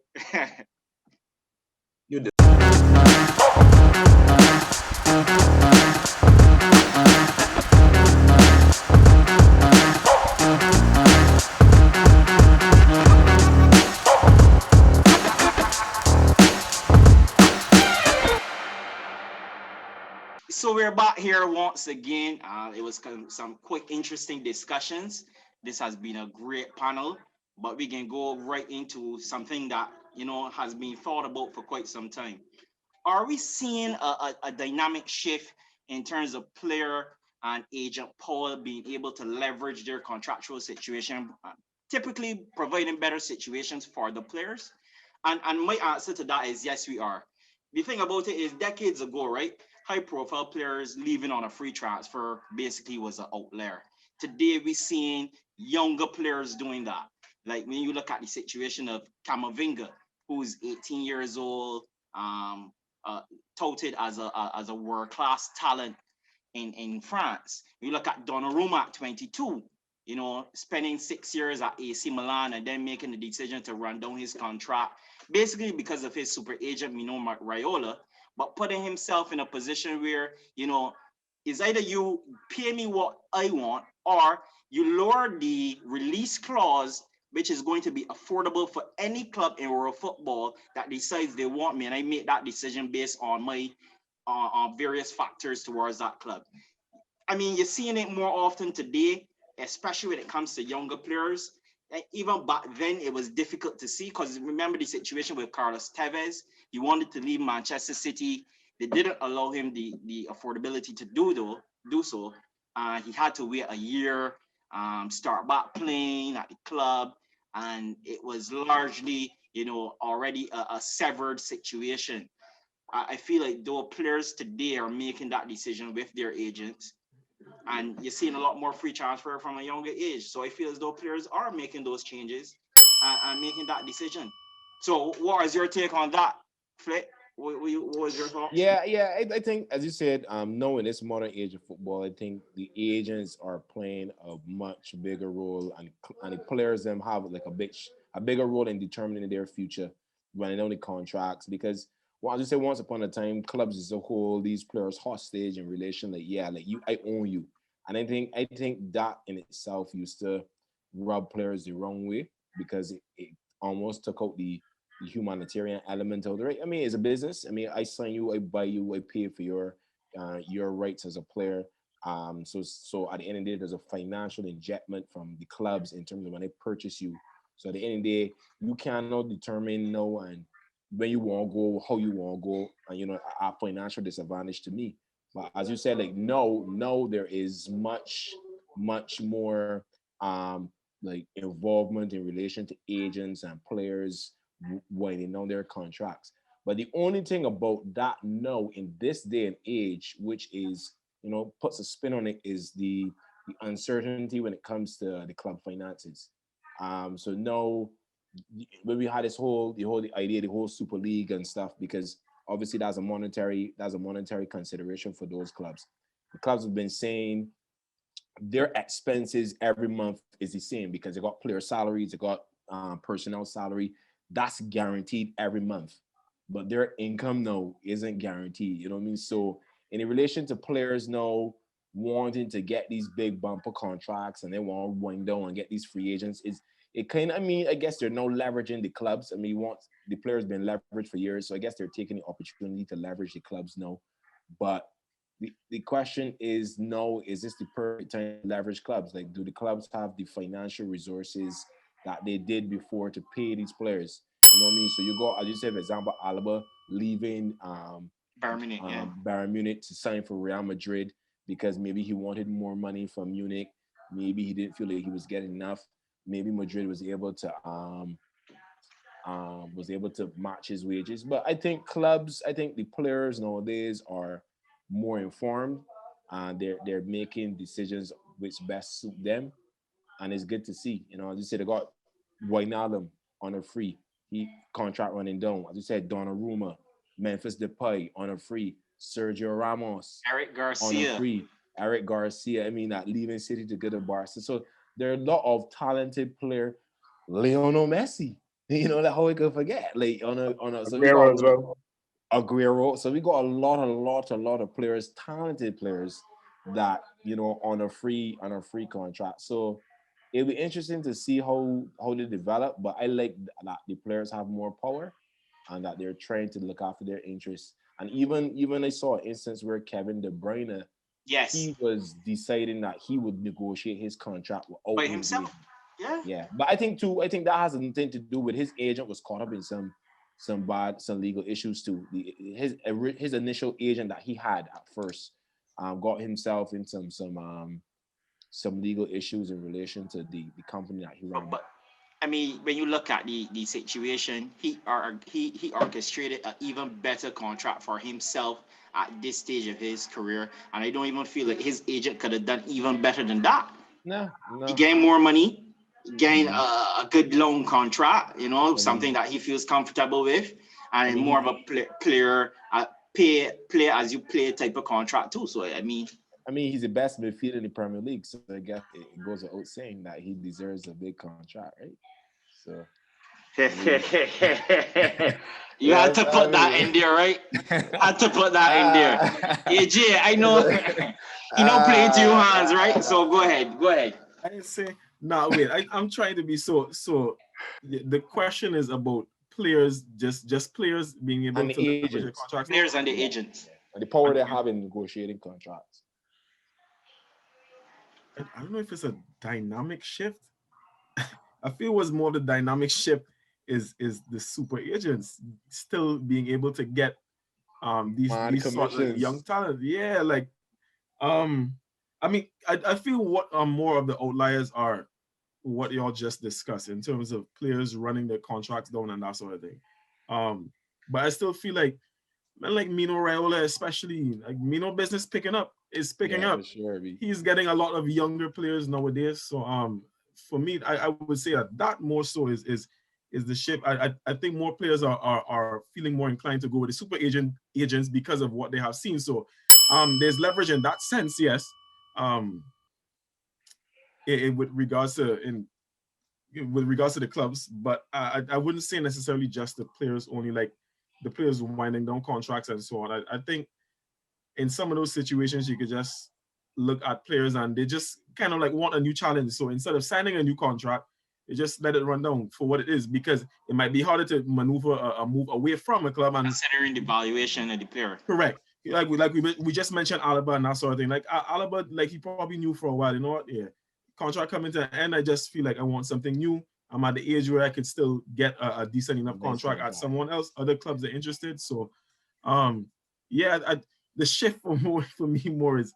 So we're back here once again. It was some quick interesting discussions. This has been a great panel, but we can go right into something that has been thought about for quite some time. Are we seeing a dynamic shift in terms of player and agent power being able to leverage their contractual situation, typically providing better situations for the players? And my answer to that is yes, we are. The thing about it is decades ago, right? High profile players leaving on a free transfer basically was an outlier. Today we're seeing younger players doing that. Like when you look at the situation of Camavinga, who's 18 years old, um, uh, touted as a world class talent in France. You look at Donnarumma at 22, spending 6 years at AC Milan and then making the decision to run down his contract, basically because of his super agent, Mino Raiola, but putting himself in a position where, it's either you pay me what I want or you lower the release clause, which is going to be affordable for any club in world football that decides they want me. And I make that decision based on my on various factors towards that club. I mean, you're seeing it more often today, especially when it comes to younger players. And even back then, it was difficult to see because remember the situation with Carlos Tevez. He wanted to leave Manchester City. They didn't allow him the affordability to do so. He had to wait a year, start back playing at the club, and it was largely, already a severed situation. I feel like though players today are making that decision with their agents, and you're seeing a lot more free transfer from a younger age. So I feel as though players are making those changes and making that decision. So what is your take on that, Flick? What was your thoughts? I think as you said, knowing this modern age of football, I think the agents are playing a much bigger role, and the players them have like a bigger role in determining their future running on the contracts because. Well, as you said, once upon a time, clubs as a whole, these players hostage in relation, like you, I own you, and I think that in itself used to rub players the wrong way because it almost took out the humanitarian element of the right. I mean, it's a business. I mean, I sign you, I buy you, I pay for your rights as a player. So at the end of the day, there's a financial injectment from the clubs in terms of when they purchase you. So at the end of the day, you cannot determine no and when you want to go, how you want to go, and a financial disadvantage to me. But as you said, like no, there is much more like involvement in relation to agents and players winding down their contracts. But the only thing about that now in this day and age, which is puts a spin on it, is the uncertainty when it comes to the club finances. So no, when we had the idea, the whole Super League and stuff, because obviously that's a monetary consideration for those clubs. The clubs have been saying their expenses every month is the same because they got player salaries, they got personnel salary. That's guaranteed every month, but their income now isn't guaranteed. You know what I mean? So in relation to players now wanting to get these big bumper contracts and they want to wind down and get these free agents, is it kind of, I mean, I guess they're now leveraging the clubs. I mean, once the players been leveraged for years, so I guess they're taking the opportunity to leverage the clubs now. But the question is no, is this the perfect time to leverage clubs? Like, do the clubs have the financial resources that they did before to pay these players? You know what I mean? So you go, as you said, for example, Alaba leaving Bayern Munich, yeah. Bayern Munich to sign for Real Madrid because maybe he wanted more money from Munich. Maybe he didn't feel like he was getting enough. Maybe Madrid was able to match his wages. But I think the players nowadays are more informed and they're making decisions which best suit them. And it's good to see. As you said, they got Wijnaldum on a free. He contract running down. As you said, Donnarumma, Memphis Depay on a free. Sergio Ramos Eric on a Garcia. free. Eric Garcia, I mean, not leaving City to go to Barca. So there are a lot of talented player. Lionel Messi, like how we could forget. Like on a so we got Aguero as well. Aguero. So we got a lot of players, talented players that on a free contract. So it'll be interesting to see how they develop. But I like that the players have more power and that they're trying to look after their interests. And even I saw an instance where Kevin De Bruyne, Yes, he was deciding that he would negotiate his contract without by his agent. himself. Yeah. Yeah, but I think that has nothing to do with his agent was caught up in some legal issues too. His initial agent that he had at first got himself in some legal issues in relation to the company that he But, ran. but I mean, when you look at the situation, he orchestrated an even better contract for himself at this stage of his career, and I don't even feel like his agent could have done even better than that. No, He no. gained more money, gained Mhm. a good loan contract, you know, I mean, something that he feels comfortable with, I and mean, more of a player, play as you play type of contract too. So I mean, he's the best midfielder in the Premier League, so I guess it goes without saying that he deserves a big contract, right? So, you I mean, had yes, to I put that mean, in there, right? Had to put that in there. ah, AJ, I know he don't play into your hands, right? So go ahead, go ahead. I say, no, wait. I'm trying to be so. The question is about players, just players being able and to the leverage their agents, contracts. Players and the yeah, agents. and the power And they have in negotiating contracts. I don't know if it's a dynamic shift. I feel it was more the dynamic shift is the super agents still being able to get Man, these sort of young commissions. talent. Yeah, like um I mean I feel what more of the outliers are what y'all just discussed in terms of players running their contracts down and that sort of thing. But I still feel like man like Mino Raiola, especially like Mino business is picking Yeah, for up. sure. Be He's getting a lot of younger players nowadays. So for me, I would say that more so is the ship. I think more players are feeling more inclined to go with the super agents because of what they have seen. So there's leverage in that sense, yes. Um with regards to the clubs, but I wouldn't say necessarily just the players only, like the players winding down contracts and so on. I think in some of those situations you could just look at players and they just kind of like want a new challenge. So instead of signing a new contract, they just let it run down for what it is because it might be harder to maneuver a move away from a club and Considering the valuation of the player. correct. We just mentioned Alaba and that sort of thing. Like Alaba, like he probably knew for a while. You know what? Yeah, contract coming to an end. I just feel like I want something new. I'm at the age where I could still get a decent enough nice contract at contract. someone else. Other clubs are interested. So, um, yeah, the shift for me more is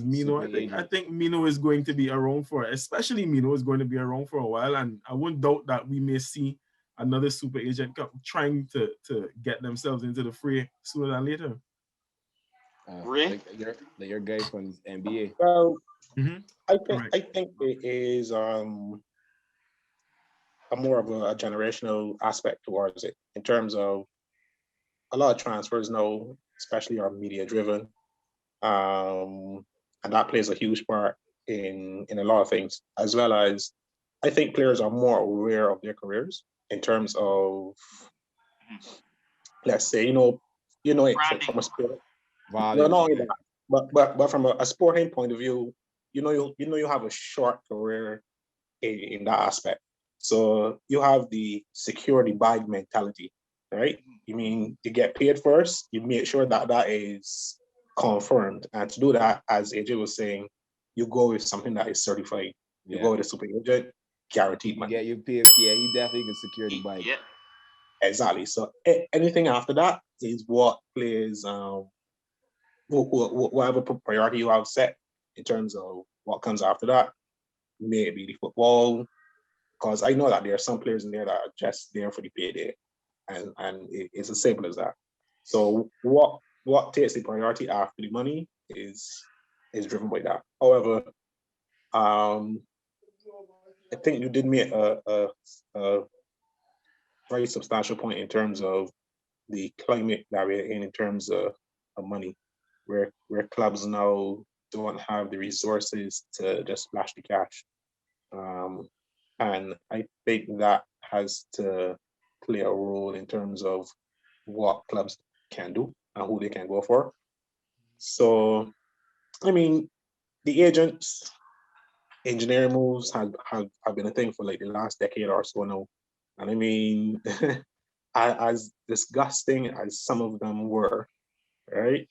Mino. Super I agent. think Mino is going to be around for, especially Mino is going to be around for a while, and I wouldn't doubt that we may see another super agent trying to get themselves into the fray sooner than later. Ray? Like your guy from NBA. Well, Mm-hmm. I Correct. think it is a more of a generational aspect towards it in terms of a lot of transfers now, especially are media driven, and that plays a huge part in a lot of things, as well as I think players are more aware of their careers in terms of, let's say, it from Branding. a sport. No, not Values, only yeah. that, but from a sporting point of view, you have a short career in that aspect. So you have the security bag mentality, right? You mean you get paid first, you make sure that that is confirmed. And to do that, as AJ was saying, you go with something that is certified. You Yeah. go with a super agent, guaranteed You money. get your pay. Yeah, he definitely can secure the bike. Yeah. Exactly. So anything after that is what plays, whatever priority you have set in terms of what comes after that, maybe the football, because I know that there are some players in there that are just there for the payday, and it's as simple as that. So what takes the priority after the money is driven by that. However, um, I think you did make a very substantial point in terms of the climate that we're in terms of money, where clubs now don't have the resources to just splash the cash. Um, and I think that has to play a role in terms of what clubs can do and who they can go for. So, I mean, the agents, engineering moves have been a thing for like the last decade or so now. And I mean, as disgusting as some of them were, right?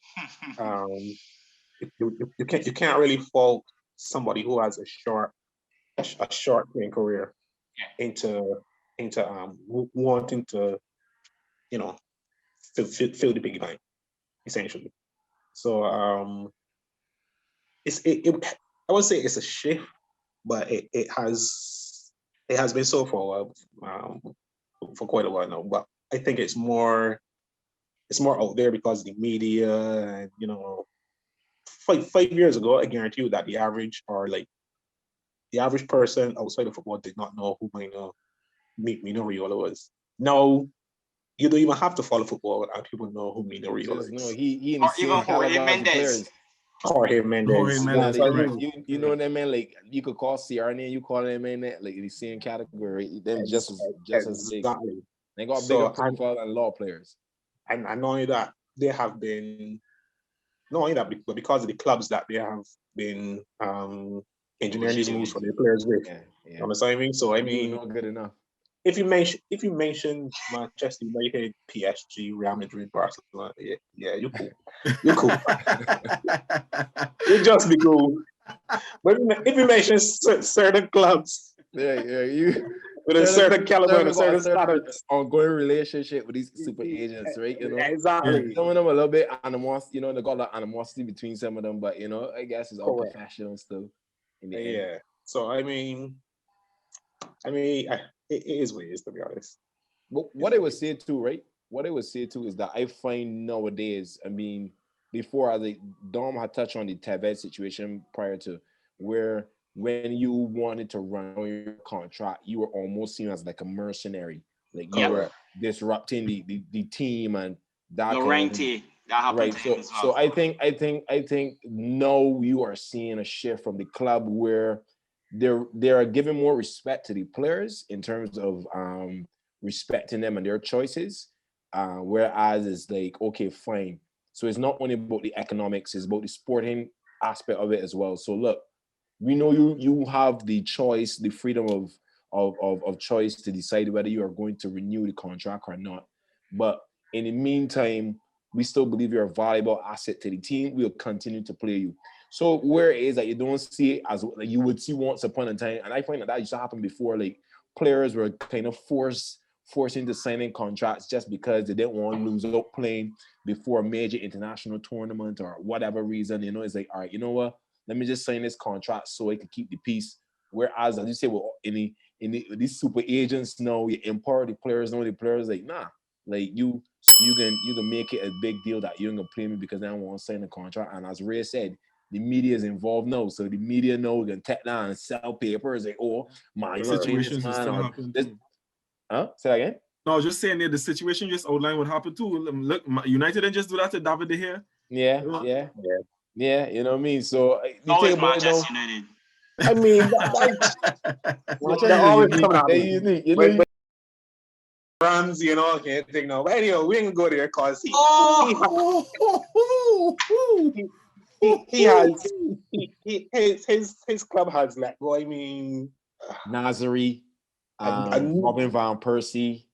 Um, you can't really fault somebody who has a short playing career into wanting to, you know, fill the big bank essentially. So I would say it's a shift, but it has It has been so for a while, for quite a while now. But I think it's more out there because of the media, and 5 years ago, I guarantee you that the average person outside of football did not know who Mino Raiola was. Now you don't even have to follow football and people know who Mino Raiola Just know is. he in Or the same even Jorge caliber as the Mendes. players. Jorge Mendes. Jorge Mendes, Like, correct. you know what I mean? Like you could call CRN, you call them in that like the same category. Them just as big. Exactly. They got So, bigger profile than law players. And not only that, they have been not only that, but because of the clubs that they have been engineering these moves for their players with. Yeah. You understand what I mean? So I mean, not good enough. if you mention Manchester United, PSG, Real Madrid, Barcelona, yeah, you're cool. You're cool. You just be cool. But if you mention certain clubs, you with a certain caliber and a certain status, ongoing relationship with these super agents, right? Exactly. Some of them a little bit animosity, they got that animosity between some of them, but I guess it's all professional still. In the end. So I mean, it is what it is, to be honest. But what I would say too, right? What I would say too is that I find nowadays, I mean, before as Dom had touched on the Tevez situation prior to, where when you wanted to run your contract, you were almost seen as like a mercenary, like you were disrupting the team and that Laurenti, that happened right. to him as well. So I think now you are seeing a shift from the club where they're giving more respect to the players in terms of respecting them and their choices. Whereas it's like, okay, fine. So it's not only about the economics, it's about the sporting aspect of it as well. So look, we know you have the choice, the freedom of choice to decide whether you are going to renew the contract or not. But in the meantime, we still believe you're a valuable asset to the team. We'll continue to play you. So where it is that you don't see it as like you would see once upon a time, and I find that used to happen before, like players were kind of forcing to sign in contracts just because they didn't want to lose out playing before a major international tournament or whatever reason. It's like, all right, you know what? Let me just sign this contract so I can keep the peace. Whereas, as you say, well, these super agents now, you empower the players. Now the players like, nah, like you can make it a big deal that you're gonna play me because I don't want to sign a contract. And as Ray said, the media is involved now, so the media know can take down and sell papers. Like, oh, man, situations will still happen. Huh? Say that again? No, I was just saying that the situation just outlined what happened too. Look, United didn't just do that to David De Gea. Yeah. You know what I mean? So you always Manchester United. I mean, they're always coming out. Runs, can't think no. But anyway, we ain't gonna go there because his club has let go. I mean, Nazari, Robin van Persie,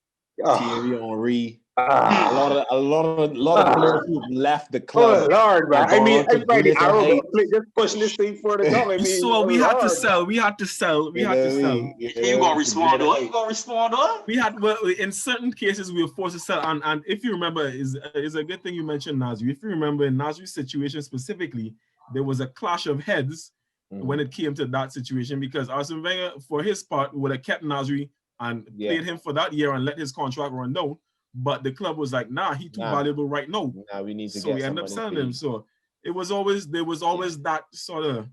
Thierry Henry. A lot of players who left the club. Oh Lord, man! I mean, everybody just pushing this thing further down. I mean, so we had to sell. We had to sell. You gonna respond to it? You gonna respond to it? Well, in certain cases, we were forced to sell. And if you remember, is a good thing you mentioned Nasri. If you remember, in Nasri's situation specifically, there was a clash of heads when it came to that situation because Arsene Wenger, for his part, would have kept Nasri and played him for that year and let his contract run down. But the club was like, nah, he's too valuable right now. We need to so we ended up selling him. So there was always that sort of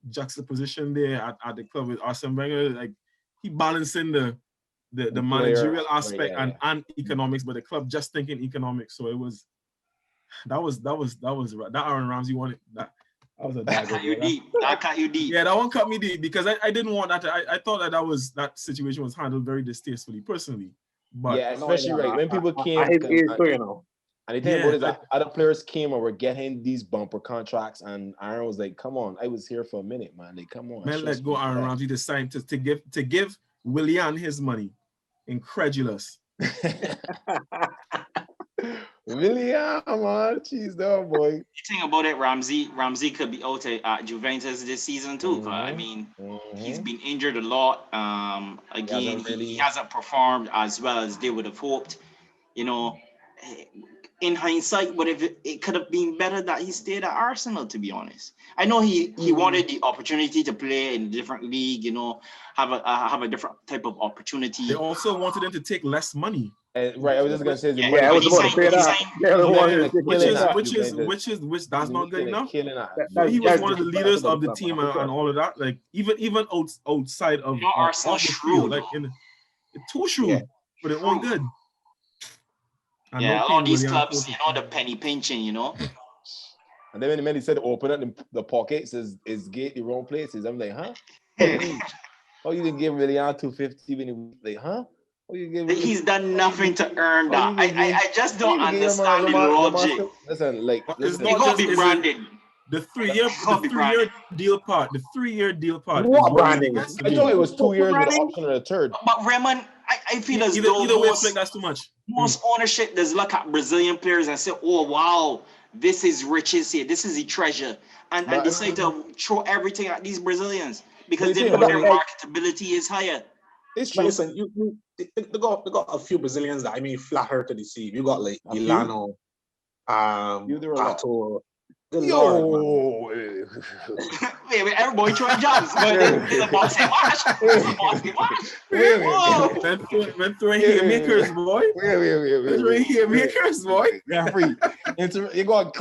juxtaposition there at the club with Arsene Wenger. Like he balancing the managerial aspect and economics, but the club just thinking economics. So it was that Aaron Ramsey wanted that. That was a dagger. That cut you deep. Yeah, that one cut me deep because I didn't want that. I thought that situation was handled very distastefully personally. But especially when people came and the thing about it is that other players came and were getting these bumper contracts, and Aaron was like, "Come on, I was here for a minute, man. Like, come on, man, let go." Aaron Ramsey decided to give Willian his money. Incredulous. Willian, man, jeez, dog, boy. The thing about it, Ramsey could be out at Juventus this season too. I mean, he's been injured a lot. Again, he hasn't performed as well as they would have hoped. in hindsight, would have it could have been better that he stayed at Arsenal, to be honest. I know he wanted the opportunity to play in a different league, you know, have a different type of opportunity. They also wanted him to take less money. Right, I was just gonna say the Yeah, I was about to say that. Yeah, I wanted to Which that's not good enough. That- He was that's one of the just leaders about of the the team club, and all of that. Like even outside of, You know, Arsenal off the shrewd, field, like too shrewd Yeah. for their own good. And yeah, no all these Williams clubs, supposed you to- know, the penny pinching, you know. And then when he said open up the pockets is gate the wrong places. I'm like, huh? Oh, you didn't give Willian 250 when he like, huh? Oh, you give He's done nothing to earn that. you gave- I just don't you gave understand the your logic. master- Listen, like, It's listen, You not gotta just be is branded. the 3-year deal part. The 3-year deal part is What what really branding? gets to I me. thought it was 2 years with the Branding? option of a third. But Raymond, I feel as Either though way, it's like that's too much. most ownership does look at Brazilian players and say, oh wow, this is riches here, this is the treasure. And But- decide to throw everything at these Brazilians because But they you know think their about marketability is higher. It's But true. listen, they got a few Brazilians that I mean flatter to deceive. You got like A few? Ilano, There were a lot. Pato. Good Lord, man. Yo, Wait, everybody throwing jobs, but then the boss say, watch. The boss say, watch. Whoa. When throwing haymakers, boy. When throwing haymakers, boy. Referee, you got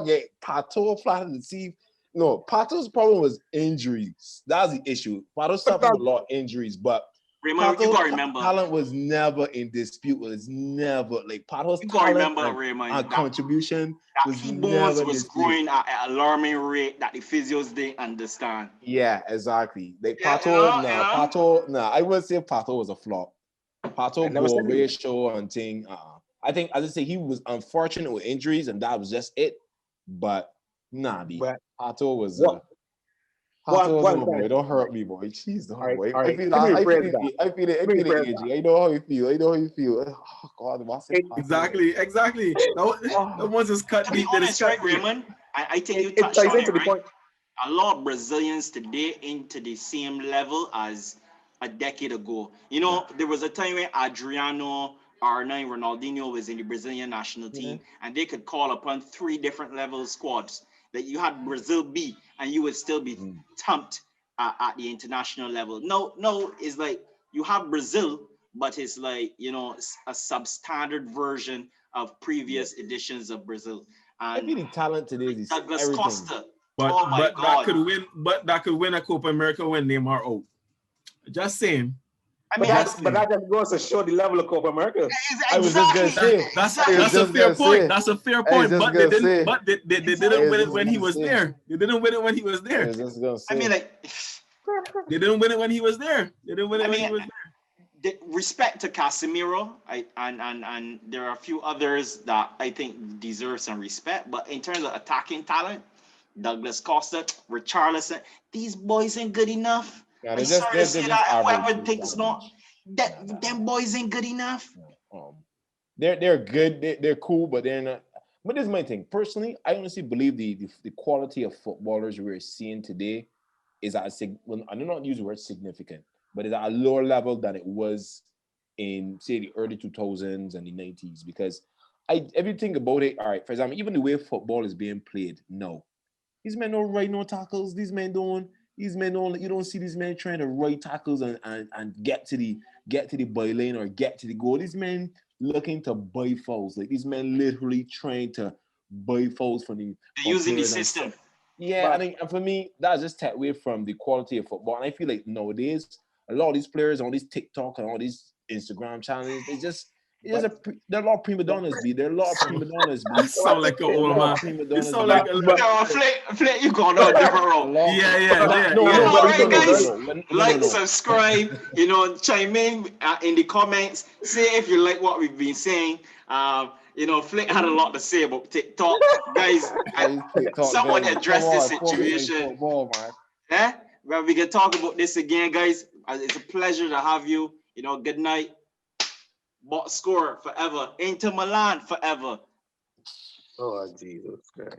get Pato flat and see. No, Pato's problem was injuries. That's the issue. Pato suffered a lot of injuries, but Raymond, you Pato's gotta remember. talent was never in dispute. Was never like Pato's You gotta talent remember, and, Raymond, and contribution that was he never bones in was dispute. growing at an alarming rate that the physios didn't understand. Yeah, exactly. Like Yeah, Pato, I would say Pato was a flop. Pato I never goal said it. ratio and thing. I think, as I say, he was unfortunate with injuries, and that was just it. But nah, B. But Pato was. what- Pato one was boy. thing. Don't hurt me, boy. Jeez, don't All right, boy. all I right. feel Let me it. rephrase that. I feel it. Let me rephrase Aging. I know how you feel. Oh God, what's it? Exactly. That one's just cut To be deep. That is honest, cut right, deep. Raymond? I think you It touched ties on it, into the right? point. A lot of Brazilians today into the same level as a decade ago. You know, there was a time when Adriano, R9, Ronaldinho was in the Brazilian national team, and they could call upon 3 different level squads. That you had Brazil B, and you would still be thumped at the international level. No, it's like you have Brazil, but it's like, you know, a substandard version of previous editions of Brazil. I feel the talent today is Douglas everything. Costa. But Oh my God. that could win a Copa America when Neymar out. Just saying. I But mean, that just goes to show the level of Copa America. I was just gonna say. That's I was a just fair gonna point. say. That's a fair I was point. just But gonna say. they didn't I was win it just when he gonna was say. there. They didn't win it when he was I there. was just gonna say. I mean, like, They didn't win it when he was there. They didn't win it I when mean, he was there. respect to Casemiro, and there are a few others that I think deserve some respect. But in terms of attacking talent, Douglas Costa, Richarlison, these boys ain't good enough. Yeah, I they're sorry to just say that. Whoever average. thinks not, them boys ain't good enough. They're good. They're cool, but they're not. But this is my thing. Personally, I honestly believe the quality of footballers we're seeing today is at I do not use the word significant, but it's at a lower level than it was in, say, the early 2000s and the 90s. Because if you think about it, all right, for example, even the way football is being played, no. These men don't write no tackles. You don't see these men trying to write tackles and get to the byline or get to the goal. These men looking to buy fouls. Like, these men literally trying to buy fouls from the Using the players and system. stuff. Yeah, I think, and for me, that's just take away from the quality of football. And I feel like nowadays, a lot of these players on these TikTok and all these Instagram channels, there are a lot of prima donnas, B. There are a lot of prima donnas, B. You sound like an old man. You sound like a little. No, Flake, you going on a different road. Like, subscribe, chime in the comments. Say if you like what we've been saying. Flake had a lot to say about TikTok. Guys, someone address this situation. Yeah? Well, we can talk about this again, guys. It's a pleasure to have you. Good night. Bot score forever. Inter Milan forever. Oh, Jesus Christ.